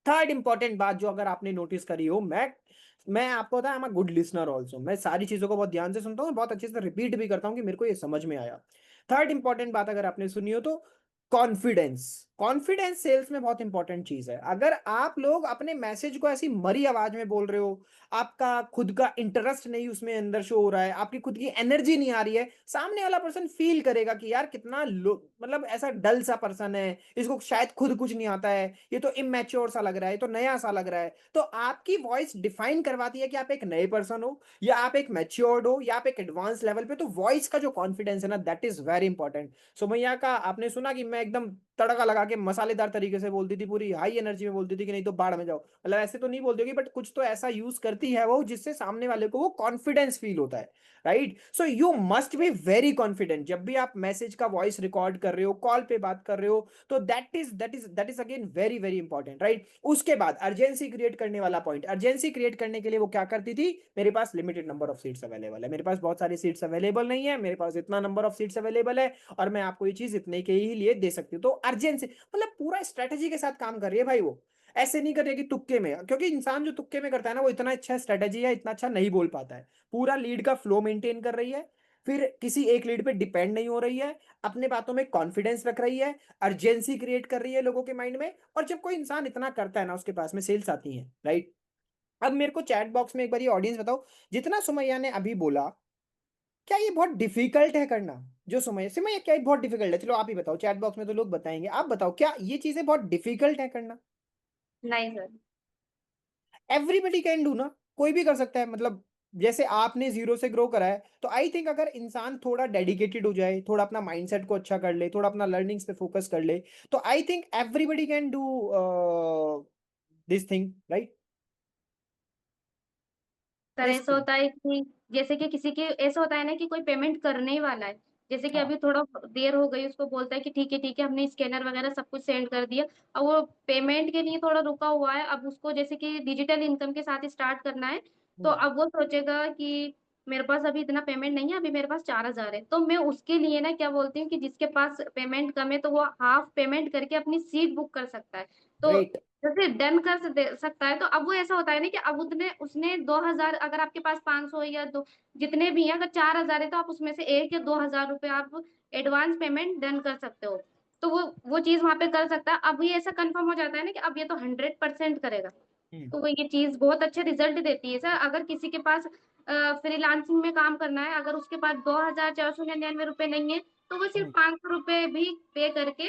[SPEAKER 1] थर्ड इंपॉर्टेंट बात जो अगर आपने नोटिस करी हो, मैं आपको बताया, I am a good listener also, मैं सारी चीजों को बहुत ध्यान से सुनता हूँ, बहुत अच्छे से रिपीट भी करता हूँ कि मेरे को ये समझ में आया। थर्ड इंपॉर्टेंट बात अगर आपने सुनी हो तो कॉन्फिडेंस। कॉन्फिडेंस सेल्स में बहुत इंपॉर्टेंट चीज है। अगर आप लोग अपने मैसेज को ऐसी मरी आवाज में बोल रहे हो, आपका खुद का इंटरेस्ट नहीं उसमें अंदर शो हो रहा है, आपकी खुद की एनर्जी नहीं आ रही है, सामने वाला पर्सन फील करेगा कि यार कितना लो, मतलब ऐसा डल सा पर्सन है, इसको शायद खुद कुछ नहीं आता है, ये तो इमेच्योर सा लग रहा है, तो नया सा लग रहा है। तो आपकी वॉइस डिफाइन करवाती है कि आप एक नए पर्सन हो या आप एक मैच्योर्ड हो या आप एक एडवांस लेवल पे। तो वॉइस का जो कॉन्फिडेंस है ना that is very important. Sumaiya का आपने सुना कि मैं एकदम तड़का लगा के मसालेदार तरीके से बोलती थी, पूरी हाई एनर्जी में बोलती थी कि नहीं तो बाढ़ में जाओ, मतलब ऐसे तो नहीं बोलती होगी, बट कुछ तो ऐसा यूज करती है वो जिससे सामने वाले को वो कॉन्फिडेंस फील होता है, right. So you must be very confident जब भी आप मैसेज का वॉइस रिकॉर्ड कर रहे हो, कॉल पे बात कर रहे हो, तो that is again very very important, right. उसके बाद अर्जेंसी क्रिएट करने वाला पॉइंट, अर्जेंसी क्रिएट करने के लिए वो क्या करती थी, मेरे पास limited number of seats available है, मेरे पास बहुत सारी सीट्स अवेलेबल नहीं है, मेरे पास इतना नंबर ऑफ सीट्स अवेलेबल है और मैं आपको ये चीज इतने के ही लिए दे सकती हूँ। तो अर्जेंसी मतलब पूरा स्ट्रेटेजी के साथ काम कर रही है भाई वो, ऐसे नहीं कर रही है कि तुक्के में, क्योंकि इंसान जो तुक्के में करता है ना वो इतना अच्छा स्ट्रेटेजी है, इतना अच्छा नहीं बोल पाता है। पूरा लीड का फ्लो मेंटेन कर रही है, फिर किसी एक लीड पे डिपेंड नहीं हो रही है, अपने बातों में कॉन्फिडेंस रख रही है, अर्जेंसी क्रिएट कर रही है लोगों के माइंड में। और जब कोई इंसान इतना करता है ना उसके पास में सेल्स आती है, राइट। अब मेरे को चैट बॉक्स में एक बार ये ऑडियंस बताओ, जितना सुमैया ने अभी बोला, क्या ये बहुत डिफिकल्ट है करना? जो सुमैया सुमैया क्या ये बहुत डिफिकल्ट है? चलो आप ही बताओ, चैट बॉक्स में तो लोग बताएंगे, आप बताओ क्या ये चीजें बहुत डिफिकल्ट है करना?
[SPEAKER 2] नहीं सर।
[SPEAKER 1] एवरीबडी कैन डू ना, कोई भी कर सकता है, मतलब जैसे आपने जीरो से ग्रो करा है, तो आई थिंक अगर इंसान थोड़ा डेडिकेटेड हो जाए, थोड़ा अपना माइंडसेट को अच्छा कर ले, थोड़ा अपना लर्निंग्स पे फोकस कर ले, तो I think everybody can do this thing, right.
[SPEAKER 2] Sir ऐसा होता है कि जैसे कि किसी के ऐसा होता है ना कि कोई पेमेंट करने ही वाला है, जैसे कि
[SPEAKER 1] हाँ।
[SPEAKER 2] अभी थोड़ा देर हो गई, उसको बोलता है कि ठीक है हमने स्कैनर वगैरह सब कुछ सेंड कर दिया, अब वो पेमेंट के लिए थोड़ा रुका हुआ है, अब उसको जैसे कि डिजिटल इनकम के साथ स्टार्ट करना है, तो
[SPEAKER 1] हम्म।
[SPEAKER 2] अब वो सोचेगा कि मेरे पास अभी इतना पेमेंट नहीं है, अभी मेरे पास 4,000 है, तो मैं उसके लिए ना क्या बोलती हूँ कि जिसके पास पेमेंट कम है तो वो हाफ पेमेंट करके अपनी सीट बुक कर सकता है। तो
[SPEAKER 1] ग्रेट।
[SPEAKER 2] जैसे डन कर सकता है, तो अब वो ऐसा होता है ना कि अब उतने उसने 2,000, अगर आपके पास 500 या दो जितने भी हैं, अगर 4,000 है तो आप उसमें से 1 या 2,000 रुपये आप एडवांस पेमेंट डन कर सकते हो। तो वो चीज वहां पे कर सकता है। अब ये ऐसा कंफर्म हो जाता है ना कि अब ये तो 100% करेगा,
[SPEAKER 1] हम्म।
[SPEAKER 2] तो वो ये चीज बहुत अच्छे रिजल्ट देती है सर। अगर किसी के पास फ्रीलांसिंग में काम करना है, अगर उसके पास 2,499 रुपये नहीं है, तो वो सिर्फ
[SPEAKER 1] हम्म।
[SPEAKER 2] 500 रुपये भी पे करके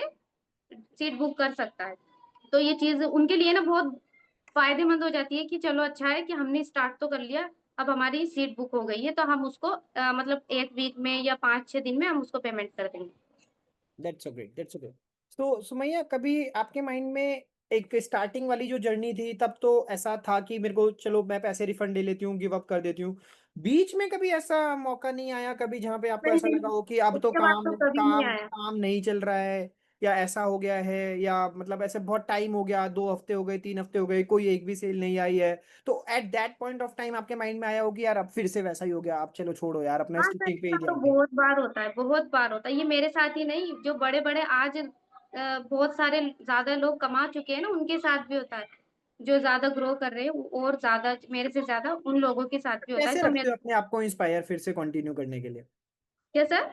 [SPEAKER 2] सीट बुक कर सकता है। तो ये चीज उनके लिए ना बहुत फायदेमंद हो जाती है कि चलो अच्छा है कि हमने स्टार्ट तो कर लिया, अब हमारी सीट बुक हो गई है, तो हम उसको मतलब 1 वीक में या 5-6 दिन में हम उसको पेमेंट कर देंगे।
[SPEAKER 1] That's so great, that's so great. तो सुमैया कभी आपके माइंड में एक स्टार्टिंग वाली जो जर्नी थी तब तो ऐसा था कि मेरे को चलो मैं पैसे रिफंड ले लेती हूँ, गिव अप कर देती हूँ, बीच में कभी ऐसा मौका नहीं आया कभी जहाँ पे आपको
[SPEAKER 2] नहीं
[SPEAKER 1] ऐसा
[SPEAKER 2] नहीं,
[SPEAKER 1] लगा हो कि अब तो
[SPEAKER 2] उसके बाद
[SPEAKER 1] काम
[SPEAKER 2] तो कभी नहीं
[SPEAKER 1] काम
[SPEAKER 2] आया।
[SPEAKER 1] काम नहीं चल रहा है, या ऐसा हो गया है, या मतलब ऐसे बहुत टाइम हो गया, 2 हफ्ते हो गए, 3 हफ्ते हो गए, कोई एक भी सेल नहीं आई है, तो at that point of time आपके माइंड में आया हो कि यार अब फिर से वैसा ही हो गया, आप चलो छोड़ो यार, अपना
[SPEAKER 2] हाँ सर,
[SPEAKER 1] स्टिचिंग पे ही
[SPEAKER 2] ऐसा तो
[SPEAKER 1] ध्यान दें?
[SPEAKER 2] बहुत बार होता है, बहुत बार होता है, ये मेरे साथ ही नहीं, जो बड़े बड़े आज बहुत सारे ज्यादा लोग कमा चुके हैं ना, उनके साथ भी होता है। जो ज्यादा ग्रो कर रहे हैं और ज्यादा मेरे से ज्यादा उन लोगों के साथ भी होता है,
[SPEAKER 1] कैसे
[SPEAKER 2] तो
[SPEAKER 1] रखते
[SPEAKER 2] मेरे।
[SPEAKER 1] हो अपने आप को इंस्पायर फिर से कंटिन्यू करने के लिए?
[SPEAKER 2] क्या सर?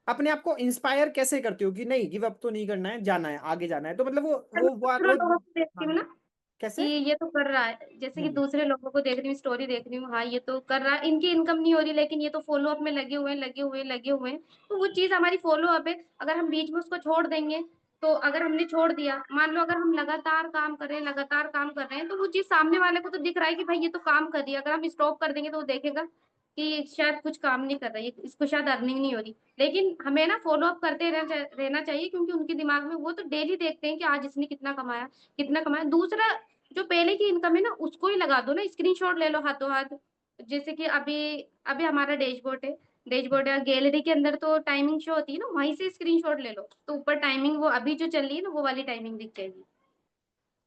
[SPEAKER 1] अपने आप को इंस्पायर कैसे करते हो कि नहीं गिव अप तो नहीं करना है, जाना है, आगे जाना है, तो मतलब
[SPEAKER 2] सर, मैं दूसरे
[SPEAKER 1] वो
[SPEAKER 2] लोगों को देखती
[SPEAKER 1] हाँ,
[SPEAKER 2] हूँ ना कि
[SPEAKER 1] कैसे?
[SPEAKER 2] ये तो कर रहा है, जैसे कि
[SPEAKER 1] हम्म।
[SPEAKER 2] दूसरे लोगों को देख रही हूँ, स्टोरी देख रही हूँ, हाँ ये तो कर रहा है, इनकी इनकम नहीं हो रही लेकिन ये तो फॉलो अप में लगे हुए हैं, लगे हुए हैं, लगे हुए हैं, तो वो चीज हमारी फॉलो अप है। अगर हम बीच में उसको छोड़ देंगे, तो अगर हमने छोड़ दिया, मान लो अगर हम लगातार काम कर रहे हैं, लगातार काम कर रहे हैं, तो वो चीज सामने वाले को तो दिख रहा है कि भाई ये तो काम कर रही है, अगर हम स्टॉप कर देंगे तो वो देखेगा कि शायद कुछ काम नहीं कर रही है, इसको शायद अर्निंग नहीं हो रही। लेकिन हमें ना फॉलो अप करते रहना चाहिए, क्योंकि उनके दिमाग में वो तो डेली देखते हैं कि आज इसने कितना कमाया, कितना कमाया। दूसरा, जो पहले की इनकम है ना उसको ही लगा दो ना, स्क्रीनशॉट ले लो हाथों हाथ। जैसे कि अभी अभी हमारा डैशबोर्ड है, डैशबोर्ड या गैलरी के अंदर तो टाइमिंग शो होती है ना, वहीं से स्क्रीनशॉट ले लो, तो ऊपर टाइमिंग वो अभी जो चल रही है ना वो वाली टाइमिंग दिख जाएगी।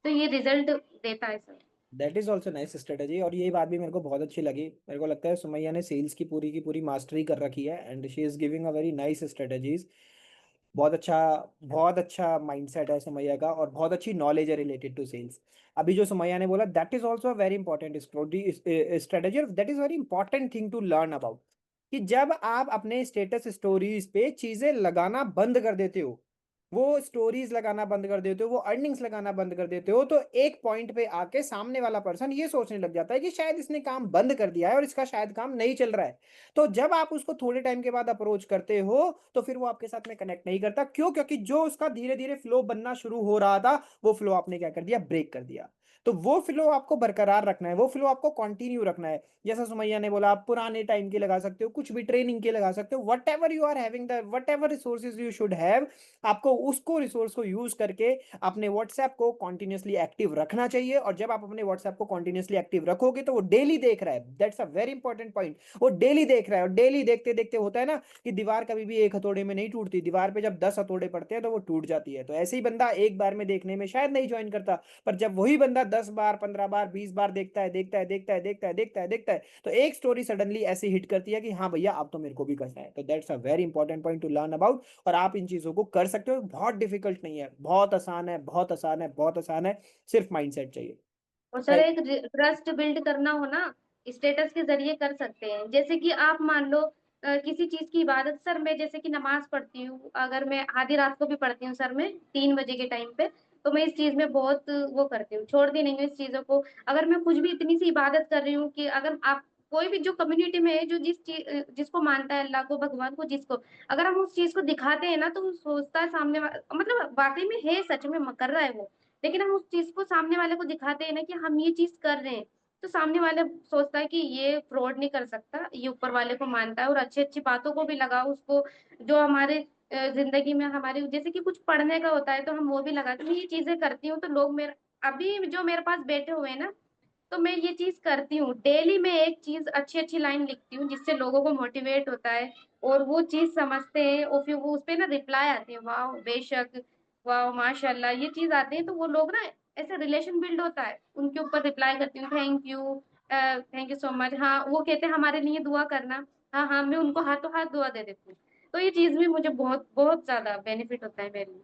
[SPEAKER 2] तो ये रिजल्ट देता है sir.
[SPEAKER 1] That is also nice strategy, और ये बात भी मेरे को बहुत अच्छी लगी, मेरे को लगता है सुमैया ने सेल्स की पूरी मास्टरी कर रखी है, and she is giving a very nice strategies. बहुत अच्छा, बहुत अच्छा माइंडसेट है सुमैया का, और बहुत अच्छी नॉलेज है रिलेटेड टू सेल्स। अभी जो सुमैया ने बोला that is also very important strategy, और that is very important thing to learn about, कि जब आप अपने स्टेटस स्टोरीज पे चीजें लगाना बंद कर देते हो, वो स्टोरीज लगाना बंद कर देते हो, वो अर्निंग्स लगाना बंद कर देते हो, तो एक पॉइंट पे आके सामने वाला पर्सन ये सोचने लग जाता है कि शायद इसने काम बंद कर दिया है और इसका शायद काम नहीं चल रहा है। तो जब आप उसको थोड़े टाइम के बाद अप्रोच करते हो, तो फिर वो आपके साथ में कनेक्ट नहीं करता, क्यों? क्योंकि जो उसका धीरे धीरे फ्लो बनना शुरू हो रहा था, वो फ्लो आपने क्या कर दिया, ब्रेक कर दिया। तो वो फ्लो आपको बरकरार रखना है, वो फ्लो आपको कंटिन्यू रखना है। जैसा सुमैया ने बोला, आप पुराने टाइम के लगा सकते हो, कुछ भी ट्रेनिंग के लगा सकते हो, whatever you are having, the whatever resources you should have, आपको उसको रिसोर्स को यूज करके अपने व्हाट्सएप को कॉन्टिन्यूसली एक्टिव रखना चाहिए। और जब आप अपने व्हाट्सएप को कॉन्टिन्यूसली एक्टिव रखोगे तो वो डेली देख रहा है, that's a very important point. वो डेली देख रहा है, और डेली देखते देखते होता है ना कि दीवार कभी भी एक हथौड़े में नहीं टूटती, दीवार पे जब 10 हथौड़े पड़ते हैं तो वो टूट जाती है। तो ऐसे ही बंदा एक बार में देखने में शायद नहीं ज्वाइन करता, पर जब वही बंदा 10 बार, 15 बार, 20 बार देखता है, देखता है, देखता है, देखता है, देखता है, देखता है, तो एक स्टोरी सडनली ऐसे हिट करती है कि हाँ भैया अब तो मेरे को भी करना है। तो that's a very important point two learn about. और आप इन चीजों को कर सकते हो, बहुत डिफिकल्ट नहीं है, बहुत आसान है, बहुत आसान है, बहुत आसान है, सिर्फ माइंडसेट चाहिए।
[SPEAKER 2] और सर एक ट्रस्ट बिल्ड करना हो ना, स्टेटस के जरिए कर सकते हैं। जैसे कि आप मान लो किसी चीज की इबादत, सर मैं जैसे कि नमाज पढ़ती हूँ, अगर मैं आधी रात को भी पढ़ती हूँ सर, मैं 3 बजे के टाइम पे, तो मैं इस चीज में बहुत वो करती हूँ, छोड़ती नहीं हूँ इस चीजों को। अगर मैं कुछ भी इतनी सी इबादत कर रही हूँ कि अगर आप कोई भी जो कम्युनिटी में है, जो जिस चीज जिसको मानता है, अल्लाह को, भगवान को, जिसको, अगर हम उस चीज को दिखाते हैं ना, तो वो सोचता है मतलब वाकई में है, सच में कर रहा है वो। लेकिन हम उस चीज को सामने वाले को दिखाते हैं ना कि हम ये चीज कर रहे हैं, तो सामने वाले सोचता है कि ये फ्रॉड नहीं कर सकता, ये ऊपर वाले को मानता है। और अच्छी अच्छी बातों को भी लगाओ उसको, जो हमारे जिंदगी में हमारे, जैसे कि कुछ पढ़ने का होता है तो हम वो भी लगाते हैं। मैं ये चीजें करती हूँ तो लोग मेरे, अभी जो मेरे पास बैठे हुए हैं ना, तो मैं ये चीज करती हूँ डेली। मैं एक चीज अच्छी अच्छी लाइन लिखती हूँ जिससे लोगों को मोटिवेट होता है, और वो चीज समझते हैं, और फिर वो उस पे ना रिप्लाई आते हैं, वाह बेशक, वाह माशाल्लाह, ये चीज आते हैं, तो वो लोग ना, ऐसे रिलेशन बिल्ड होता है, उनके ऊपर रिप्लाई करती हूँ, थैंक यू सो मच, हाँ वो कहते हैं हमारे लिए दुआ करना, हाँ हाँ, मैं उनको हाथों हाथ दुआ दे देती हूँ। तो ये चीज भी मुझे बहुत बहुत ज्यादा बेनिफिट होता है मेरे लिए।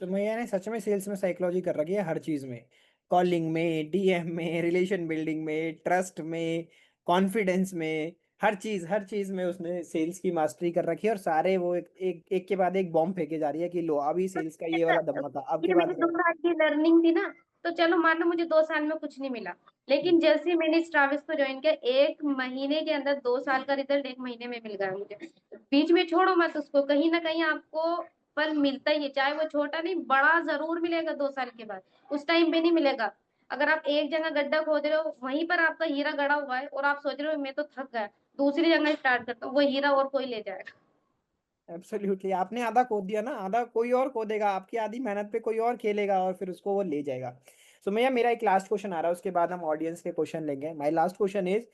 [SPEAKER 1] तो मैं यानी सच में सेल्स में साइकोलॉजी कर रखी है हर चीज में, कॉलिंग में, डीएम में, रिलेशन बिल्डिंग में, ट्रस्ट में, कॉन्फिडेंस में, हर चीज में उसने सेल्स की मास्टरी कर रखी है। और सारे वो एक के बाद एक बॉम्ब फेंके जा रही है कि लो अभी सेल्स का ये वाला धमाका, अब
[SPEAKER 2] ये
[SPEAKER 1] के
[SPEAKER 2] मेरी
[SPEAKER 1] बाद क्या
[SPEAKER 2] 2 साल की लर्निंग थी ना, तो चलो मान लो मुझे 2 साल में कुछ नहीं मिला,
[SPEAKER 1] है।
[SPEAKER 2] लेकिन जैसे ही मैंने इस ट्रैवल्स को ज्वाइन किया, 1 महीने के अंदर 2 साल का रिजल्ट 1 महीने में मिल गया मुझे। बीच में छोड़ो मत उसको, कहीं ना कहीं आपको फल मिलता ही है, चाहे वो छोटा नहीं बड़ा जरूर मिलेगा 2 साल के बाद, उस टाइम पे नहीं मिलेगा। अगर आप एक जगह गड्ढा खोद रहे हो, वहीं पर आपका हीरा गड़ा हुआ है, और आप सोच रहे हो मैं तो थक गया, दूसरी जगह स्टार्ट करता हूँ, वो हीरा और कोई ले जाएगा।
[SPEAKER 1] एब्सोल्युटली, आपने आधा खोद दिया ना, आधा कोई और खोदेगा, आपकी आधी मेहनत पे कोई और खेलेगा और फिर उसको वो ले जाएगा। सो भैया मेरा एक लास्ट क्वेश्चन आ रहा है, उसके बाद हम ऑडियंस के क्वेश्चन लेंगे। माय लास्ट क्वेश्चन इज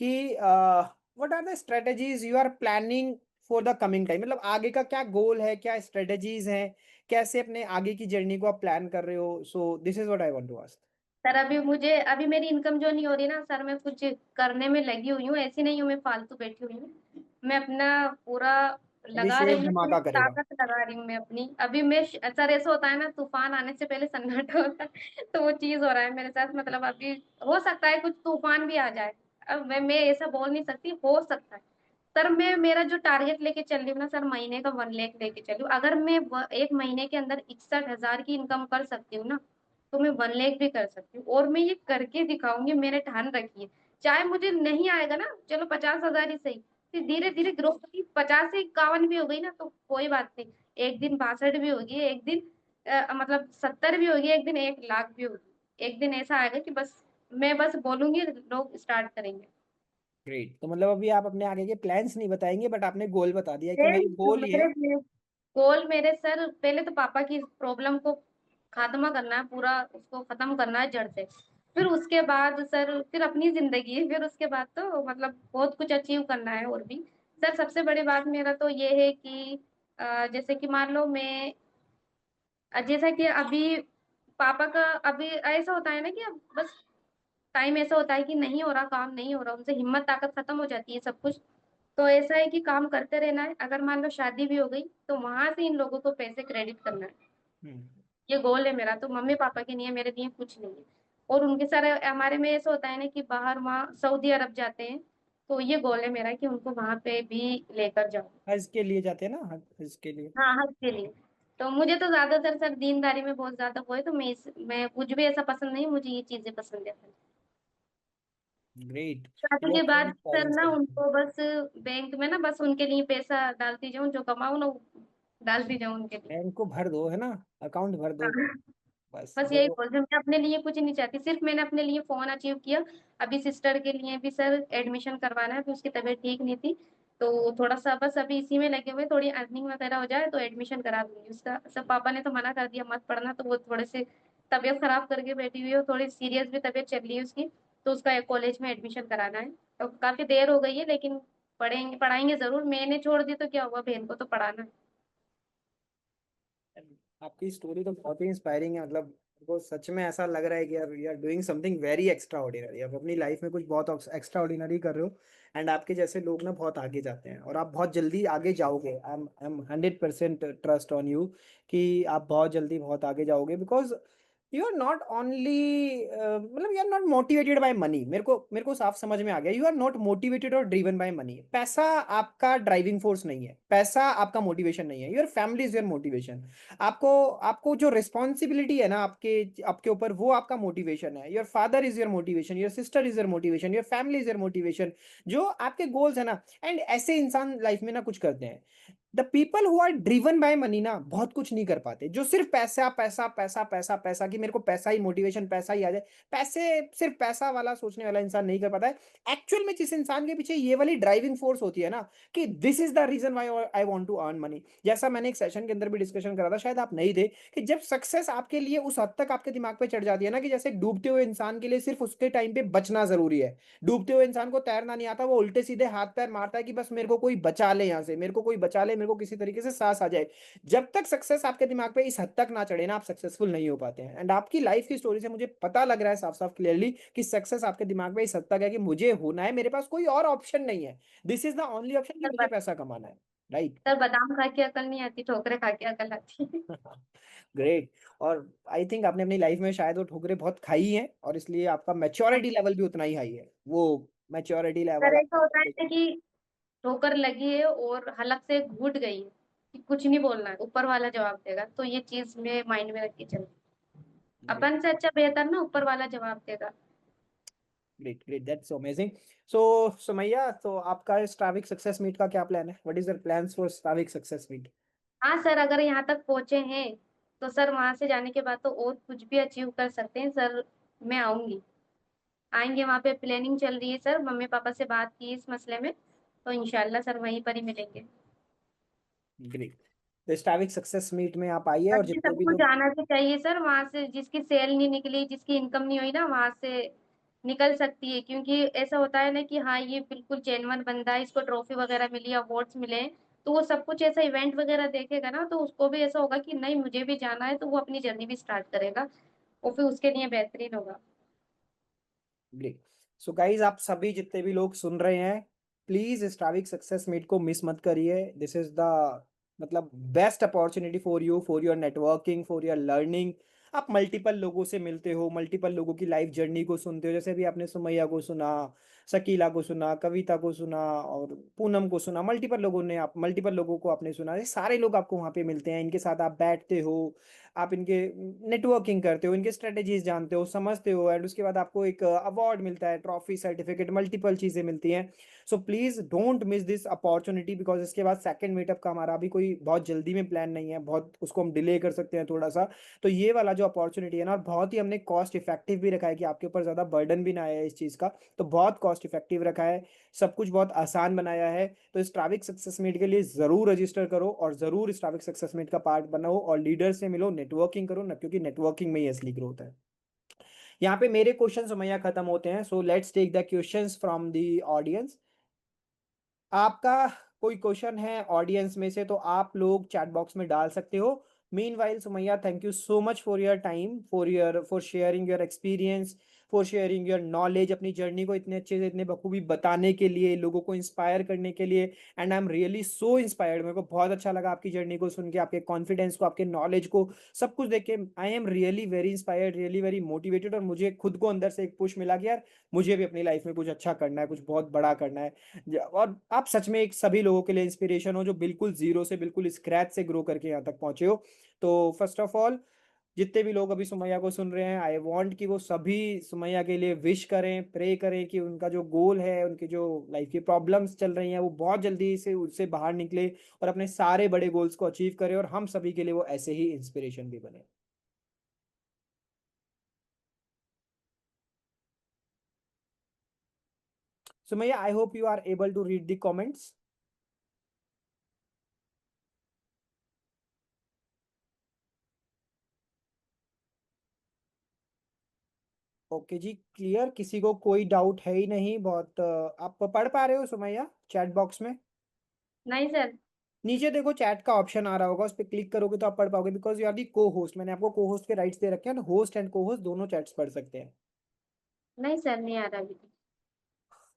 [SPEAKER 1] कि what are the strategies you are planning for the coming time, मतलब आगे का क्या गोल है, क्या स्ट्रेटजीज हैं, कैसे अपने आगे की जर्नी को आप प्लान कर रहे हो। So this is what I want to ask.
[SPEAKER 2] Sir अभी मेरी इनकम जो नहीं हो रही ना सर, मैं कुछ करने में लगी हुई हूँ, ऐसी नहीं हूँ मैं फालतू बैठी हुई हूँ, मैं अपना पूरा
[SPEAKER 1] अभी
[SPEAKER 2] लगा
[SPEAKER 1] शेर
[SPEAKER 2] रही हूँ, पूरी
[SPEAKER 1] धमाका करेगा।
[SPEAKER 2] ताकत लगा रही हूँ मैं अपनी। अभी मैं सर ऐसा होता है ना, तूफान आने से पहले सन्नाटा होता है, तो वो चीज हो रहा है मेरे साथ। मतलब अभी हो सकता है कुछ तूफान भी आ जाए, अब मैं ऐसा बोल नहीं सकती, हो सकता है। सर मैं मेरा जो टारगेट लेके चल रही हूँ ना सर, महीने का 1 लाख लेके चली हूँ। अगर मैं एक महीने के अंदर 61,000 की इनकम कर सकती हूँ ना, तो मैं 1 लाख भी कर सकती हूँ, और मैं ये करके दिखाऊंगी, मैंने ठान रखी है। चाहे मुझे नहीं आएगा ना, चलो 50,000 ही सही, फिर धीरे धीरे ग्रोथ होगी, 50 से 51 भी हो गई ना तो कोई बात नहीं, एक दिन 62 भी होगी, एक दिन मतलब 70 भी होगी, एक दिन 1 लाख भी होगी। एक दिन ऐसा आएगा कि बस मैं बस बोलूंगी, लोग स्टार्ट करेंगे।
[SPEAKER 1] ग्रेट। तो मतलब अभी आप अपने आगे के प्लान्स नहीं बताएंगे, बट आपने गोल बता दिया कि मेरी गोल ये है।
[SPEAKER 2] मेरे गोल, मेरे सर पहले तो पापा की प्रॉब्लम को खात्मा करना है, पूरा उसको खत्म करना है जड़ से। फिर उसके बाद सर फिर अपनी जिंदगी, फिर उसके बाद तो मतलब बहुत कुछ अचीव करना है और भी। सर सबसे बड़ी बात मेरा तो ये है कि जैसे कि मान लो मैं, जैसा कि अभी पापा का अभी ऐसा होता है ना कि अब बस टाइम ऐसा होता है कि नहीं हो रहा, काम नहीं हो रहा, उनसे हिम्मत ताकत खत्म हो जाती है सब कुछ। तो ऐसा है कि काम करते रहना है, अगर मान लो शादी भी हो गई तो वहां से इन लोगों को पैसे क्रेडिट करना है।
[SPEAKER 1] हम्म।
[SPEAKER 2] ये गोल है मेरा, तो मम्मी पापा के लिए, मेरे लिए कुछ नहीं है। और उनके सारे हमारे में ऐसा होता है ना कि बाहर वहाँ सऊदी अरब जाते हैं, तो ये गोल है मेरा कि उनको वहां पे भी लेकर जाऊँ।
[SPEAKER 1] हज के लिए जाते हैं ना, हज के लिए।
[SPEAKER 2] हाँ हज के लिए। तो मुझे तो ज्यादातर सर दीनदारी में बहुत ज्यादा वो है, तो मैं कुछ भी ऐसा पसंद नहीं, मुझे ये चीजें पसंद है।
[SPEAKER 1] ग्रेट।
[SPEAKER 2] शादी
[SPEAKER 1] यू आर
[SPEAKER 2] के
[SPEAKER 1] सो
[SPEAKER 2] बाद सर
[SPEAKER 1] इंस्पायरिंग
[SPEAKER 2] ना
[SPEAKER 1] सर।
[SPEAKER 2] उनको बस बैंक में ना बस उनके लिए पैसा डालती जाऊं, जो कमाऊं ना वो डालती जाऊं उनके लिए।
[SPEAKER 1] बैंक को भर दो, है ना, अकाउंट भर दो।
[SPEAKER 2] हाँ।
[SPEAKER 1] बस
[SPEAKER 2] बस यही
[SPEAKER 1] वो
[SPEAKER 2] बोल रही हूँ, मैं अपने लिए कुछ नहीं चाहती, सिर्फ मैंने अपने लिए फोन अचीव किया। अभी सिस्टर के लिए भी सर एडमिशन करवाना है, तो उसकी तबीयत ठीक नहीं थी, तो थोड़ा सा बस अभी इसी में लगे हुए, थोड़ी अर्निंग वगैरह हो जाए तो एडमिशन करा दूंगी उसका। सब पापा ने तो मना कर दिया मत पढ़ना, तो वो थोड़े से तबीयत खराब करके बैठी हुई है, और थोड़ी सीरियस भी तबीयत चल रही है उसकी, तो उसका एक कॉलेज में एडमिशन कराना है। तो काफी देर हो गई है, लेकिन पढ़ेंगे, पढ़ाएंगे जरूर। मैंने छोड़ दी तो क्या हुआ, बहन को तो पढ़ाना है।
[SPEAKER 1] आपकी स्टोरी तो बहुत ही इंस्पायरिंग है। मतलब वो सच में ऐसा लग रहा है कि यार you are doing something very extraordinary. आप अपनी लाइफ में कुछ बहुत एक्स्ट्रा ऑर्डिनरी कर रहे हो। एंड आपके जैसे लोग ना बहुत आगे जाते हैं और आप बहुत जल्दी आगे जाओगे। I am 100% trust on you कि आप बहुत जल्दी बहुत आगे जाओगे। Because you are not only मतलब you are not motivated by money. मेरे को साफ समझ में आ गया। यू आर नॉट मोटिवेटेड और ड्रिवन बाय मनी। पैसा आपका ड्राइविंग फोर्स नहीं है, पैसा आपका मोटिवेशन नहीं है। Your family is your motivation. आपको आपको जो रिस्पॉन्सिबिलिटी है ना आपके आपके ऊपर, वो आपका मोटिवेशन है। Your father is your motivation, your sister is your motivation, your family is your motivation. जो आपके गोल्स है ना, एंड ऐसे इंसान लाइफ में ना कुछ करते हैं। The people who are driven by money ना बहुत कुछ नहीं कर पाते। जो सिर्फ पैसा पैसा पैसा पैसा पैसा, कि मेरे को पैसा ही मोटिवेशन, पैसा ही आ जाए, पैसे, सिर्फ पैसा वाला सोचने वाला इंसान नहीं कर पाता है। एक्चुअल में जिस इंसान के पीछे ये वाली ड्राइविंग फोर्स होती है ना, कि this is the reason why I want to earn money. जैसा मैंने एक सेशन के अंदर भी डिस्कशन करा था, शायद आप नहीं थे, कि जब सक्सेस आपके लिए उस हद तक आपके दिमाग पे चढ़ जाती है ना, कि जैसे एक डूबते हुए इंसान के लिए सिर्फ उसके टाइम पे बचना जरूरी है। डूबते हुए इंसान को तैरना नहीं आता, वो उल्टे सीधे हाथ पैर मारता है कि बस मेरे को कोई बचा ले यहाँ से, मेरे को कोई बचा ले, मेरे को किसी तरीके से सांस आ जाए। जब तक सक्सेस आपके दिमाग पे इस हद तक ना चढ़े ना, आप सक्सेसफुल नहीं हो पाते हैं। एंड आपकी लाइफ की स्टोरी से मुझे पता लग रहा है साफ साफ क्लियरली कि सक्सेस आपके दिमाग में इस हद तक है कि मुझे होना है, मेरे पास कोई और ऑप्शन नहीं है। This is the only option कि
[SPEAKER 2] सर
[SPEAKER 1] मुझे पैसा कमाना है। राइट।
[SPEAKER 2] सर बादाम खा के अकल नहीं आती, ठोकरे खा के अकल आती है।
[SPEAKER 1] ग्रेट। और आई थिंक आपने अपनी लाइफ में शायद वो ठोकरें बहुत खाई हैं, और इसलिए आपका मैच्योरिटी लेवल भी उतना ही हाई है। वो मैच्योरिटी लेवल
[SPEAKER 2] सर ऐसा होता
[SPEAKER 1] आपका।
[SPEAKER 2] है कि ठोकर लगी है और हलक से घूट गई है, कि कुछ नहीं बोलना है, ऊपर वाला जवाब देगा, तो ये चीज में माइंड में रख के चल।
[SPEAKER 1] ग्रेट,
[SPEAKER 2] अपन से अच्छा बेहतर ना ऊपर वाला जवाब देगा।
[SPEAKER 1] Great, great, that's so amazing. So Sumaiya, तो आपका स्टाविक सक्सेस मीट का क्या प्लान है? What is your plans for Stavik success meet?
[SPEAKER 2] हाँ सर, अगर यहाँ तक पहुंचे हैं तो सर वहां से जाने के बाद तो और कुछ भी अचीव कर सकते हैं सर। मैं आऊंगी, आएंगे, वहां पे प्लानिंग चल रही है सर, मम्मी पापा से बात की इस मसले में, तो इंशाल्लाह सर वहीं पर ही मिलेंगे।
[SPEAKER 1] ग्रेट। तो स्टाविक सक्सेस मीट में आप आइए, और
[SPEAKER 2] बाकी
[SPEAKER 1] जितने भी
[SPEAKER 2] सबको
[SPEAKER 1] लोग।
[SPEAKER 2] जाना भी चाहिए सर, वहां से जिसकी सेल नहीं निकली, जिसकी इनकम नहीं हुई ना, वहां से निकल सकती है। क्योंकि ऐसा होता है ना कि हाँ ये बिल्कुल जेन्युइन बंदा है, इसको ट्रॉफी वगैरह मिली, अवार्ड्स मिले हैं, तो वो सब कुछ ऐसा इवेंट वगैरह देखेगा ना, तो उसको भी ऐसा होगा कि नहीं मुझे भी जाना है, तो वो अपनी जर्नी भी स्टार्ट करेगा, और फिर उसके लिए बेहतरीन होगा।
[SPEAKER 1] ग्रेट। सो गाइज, आप सभी जितने भी लोग सुन रहे हैं, प्लीज स्टाविक सक्सेस मीट को मिस मत करिए। दिस इज द मतलब best opportunity for you, for your networking, for your learning. आप मल्टीपल लोगों से मिलते हो, मल्टीपल लोगों की लाइफ जर्नी को सुनते हो। जैसे अभी आपने सुमैया को सुना, शकीला को सुना, कविता को सुना, और पूनम को सुना। मल्टीपल लोगों ने, आप मल्टीपल लोगों को आपने सुना। ये सारे लोग आपको वहाँ पे मिलते हैं, इनके साथ आप बैठते हो, आप इनके नेटवर्किंग करते हो, इनके स्ट्रेटेजीज जानते हो, समझते हो, एंड उसके बाद आपको एक अवार्ड मिलता है, ट्रॉफी, सर्टिफिकेट, मल्टीपल चीजें मिलती हैं। So please don't miss this opportunity, because इसके बाद सेकंड मीटअप का हमारा अभी कोई बहुत जल्दी में प्लान नहीं है, बहुत उसको हम डिले कर सकते हैं थोड़ा सा। तो ये वाला जो अपॉर्चुनिटी है ना, और बहुत ही हमने कॉस्ट इफेक्टिव भी रखा है कि आपके ऊपर ज्यादा बर्डन भी ना आया है इस चीज का। तो बहुत कॉस्ट इफेक्टिव रखा है, सब कुछ बहुत आसान बनाया है। तो इस ट्रैविक सक्सेस मीट के लिए जरूर रजिस्टर करो, और जरूर इस ट्रैविक सक्सेस मीट का पार्ट बनो, और लीडर से मिलो, नेटवर्किंग करो ना, क्योंकि नेटवर्किंग में ही असली ग्रोथ है। यहाँ पे मेरे क्वेश्चन समैया खत्म होते हैं। So let's take the questions from the audience. आपका कोई क्वेश्चन है ऑडियंस में से, तो आप लोग चैट बॉक्स में डाल सकते हो। Meanwhile Sumaiya, thank you so much for your time, for sharing your experience, for sharing your knowledge, अपनी जर्नी को इतने अच्छे से, इतने बखूबी बताने के लिए, लोगों को इंस्पायर करने के लिए। And I am really so inspired. मेरे को बहुत अच्छा लगा आपकी जर्नी को सुन के, आपके कॉन्फिडेंस को, आपके नॉलेज को, सब कुछ देख के। I am really very inspired, really very motivated, और मुझे खुद को अंदर से एक पुश मिला कि यार मुझे भी अपनी लाइफ में कुछ अच्छा करना है, कुछ बहुत बड़ा करना है। और आप सच में एक सभी लोगों के लिए इंस्पिरेशन हो, जो बिल्कुल जीरो से, बिल्कुल स्क्रैच से ग्रो करके यहाँ तक पहुंचे हो। तो फर्स्ट ऑफ ऑल, जितने भी लोग अभी सुमैया को सुन रहे हैं, आई वांट कि वो सभी सुमैया के लिए विश करें, प्रे करें कि उनका जो गोल है, उनकी जो लाइफ की प्रॉब्लम्स चल रही हैं, वो बहुत जल्दी से उससे बाहर निकले, और अपने सारे बड़े गोल्स को अचीव करें, और हम सभी के लिए वो ऐसे ही इंस्पिरेशन भी बने। Sumaya, I hope you are able to read the comments. Okay ji, clear, किसी को कोई डाउट है ही नहीं। बहुत आप पढ़ पा रहे हो सुमैया चैट बॉक्स में?
[SPEAKER 2] नहीं सर।
[SPEAKER 1] नीचे देखो चैट का ऑप्शन आ रहा होगा, उस पर क्लिक करोगे तो आप पढ़ पाओगे, बिकॉज यू आर दी को होस्ट। मैंने आपको को होस्ट के राइट्स दे रखे हैं, होस्ट एंड को होस्ट दोनों चैट्स पढ़ सकते हैं।
[SPEAKER 2] नहीं सर, नहीं आ रहा अभी।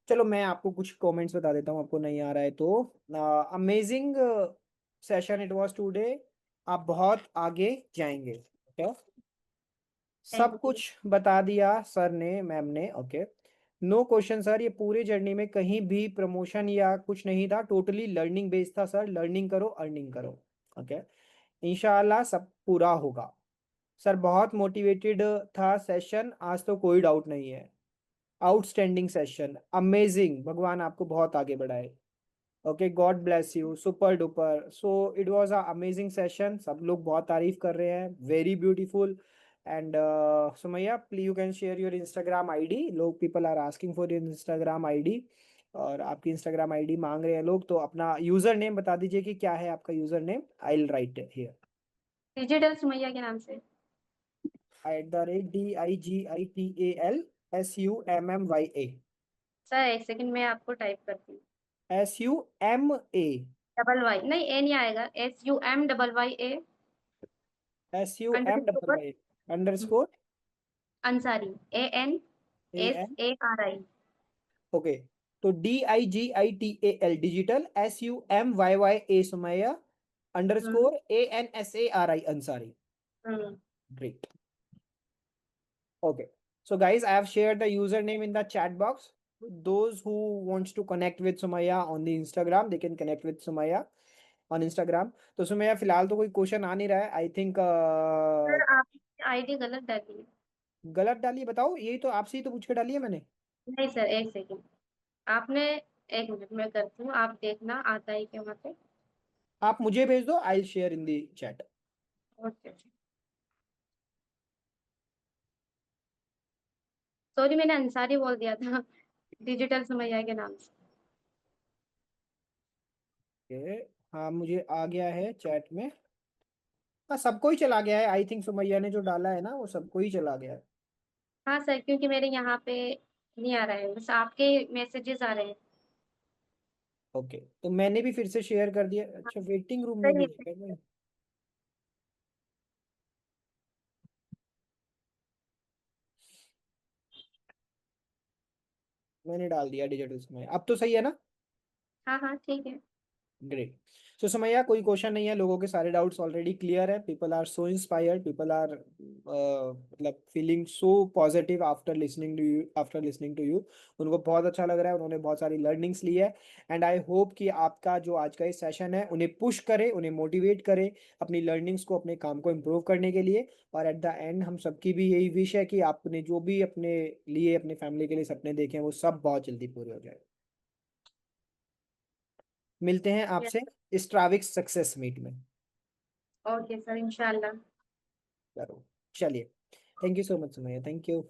[SPEAKER 1] चलो मैं आपको कुछ कमेंट्स बता देता हूँ, आपको नहीं आ रहा है तो। Amazing session it was today. आप बहुत आगे जाएंगे। क्या?
[SPEAKER 2] थैंक
[SPEAKER 1] सब
[SPEAKER 2] यू।
[SPEAKER 1] कुछ बता दिया सर ने, मैम ने। ओके, नो क्वेश्चन सर, ये पूरे जर्नी में कहीं भी प्रमोशन या कुछ नहीं था, टोटली लर्निंग बेस्ड था सर। लर्निंग करो, अर्निंग करो। ओके, इंशाल्लाह सब पूरा होगा। सर बहुत मोटिवेटेड था सेशन आज, तो कोई डाउट नहीं है। आउटस्टैंडिंग सेशन, अमेजिंग, भगवान आपको बहुत आगे बढ़ाए। Okay, God bless you, super duper. So it was a amazing session, सब लोग बहुत तारीफ कर रहे हैं, very beautiful. And Sumaiya please you can share your Instagram ID, लोग people are asking for your Instagram ID, और आपकी इंस्टाग्राम आईडी मांग रहे हैं लोग, तो अपना यूजर नेम बता दीजिए कि क्या है आपका user name. I will write here.
[SPEAKER 2] Digital Sumaiya के नाम से।
[SPEAKER 1] @DIGITALSUMMYA।
[SPEAKER 2] सर एक सेकंड में आपको टाइप करती हूँ।
[SPEAKER 1] SUMA।
[SPEAKER 2] डबल वाई नहीं, ए नहीं आएगा, SUM WYA
[SPEAKER 1] SUM double
[SPEAKER 2] underscore
[SPEAKER 1] Y underscore
[SPEAKER 2] Ansari,
[SPEAKER 1] AN।
[SPEAKER 2] ANSARI।
[SPEAKER 1] ओके, तो DIGITAL digital, SUMYYA Sumaiya,
[SPEAKER 2] hmm
[SPEAKER 1] _ANSARI Ansari.
[SPEAKER 2] Hmm.
[SPEAKER 1] Great. Okay. So guys, I have shared the username in the chat box. Those who wants to connect with Sumaya on the Instagram, they can connect with Sumaya on Instagram. तो सुमैया फिलहाल तो कोई question आ नहीं रहा है, I think.
[SPEAKER 2] Sir आपने ID गलत डाली है।
[SPEAKER 1] गलत डाली? बताओ, यही तो आपसे ही तो पूछ के डाली है मैंने।
[SPEAKER 2] नहीं सर, एक सेकंड। आपने, एक मिनट में करती हूँ, आप देखना आता है क्या वहाँ पे।
[SPEAKER 1] आप मुझे भेज दो, I will share in the chat.
[SPEAKER 2] Okay. Sorry, मैंने अंसारी बोल दिया था। डिजिटल सुमैया के नाम से।
[SPEAKER 1] ओके, हाँ मुझे आ गया है चैट में। हाँ सबको ही चला गया है, आई थिंक सुमैया ने जो डाला है ना वो सबको ही चला गया है।
[SPEAKER 2] हाँ सर, क्योंकि मेरे यहाँ पे नहीं आ रहा है, बस आपके मैसेजेस आ रहे हैं।
[SPEAKER 1] ओके, तो मैंने भी फिर से शेयर कर दिया।
[SPEAKER 2] हाँ,
[SPEAKER 1] अच्छा, वेटिंग रूम में
[SPEAKER 2] सर
[SPEAKER 1] भी
[SPEAKER 2] ये
[SPEAKER 1] है क्या मैं? मैंने डाल दिया डिजिटल समय, अब तो सही है ना?
[SPEAKER 2] हाँ हाँ ठीक है।
[SPEAKER 1] ग्रेट। सो समैया कोई क्वेश्चन नहीं है, लोगों के सारे डाउट्स ऑलरेडी क्लियर है। People are so inspired, people are मतलब feeling so positive after listening to you, उनको बहुत अच्छा लग रहा है, उन्होंने बहुत सारी लर्निंग्स ली है। एंड आई होप कि आपका जो आज का ये सेशन है उन्हें पुश करे, उन्हें मोटिवेट करे अपनी लर्निंग्स को, अपने काम को इम्प्रूव करने के लिए। और एट द एंड हम सबकी भी यही विश है कि आपने जो भी अपने लिए, अपने फैमिली के लिए सपने देखे हैं वो सब बहुत जल्दी पूरे हो जाए। मिलते हैं आपसे स्ट्राविक्स सक्सेस मीट में।
[SPEAKER 2] ओके सर, इंशाल्लाह।
[SPEAKER 1] जरूर। चलिए, thank you so much Sumaiya, thank you.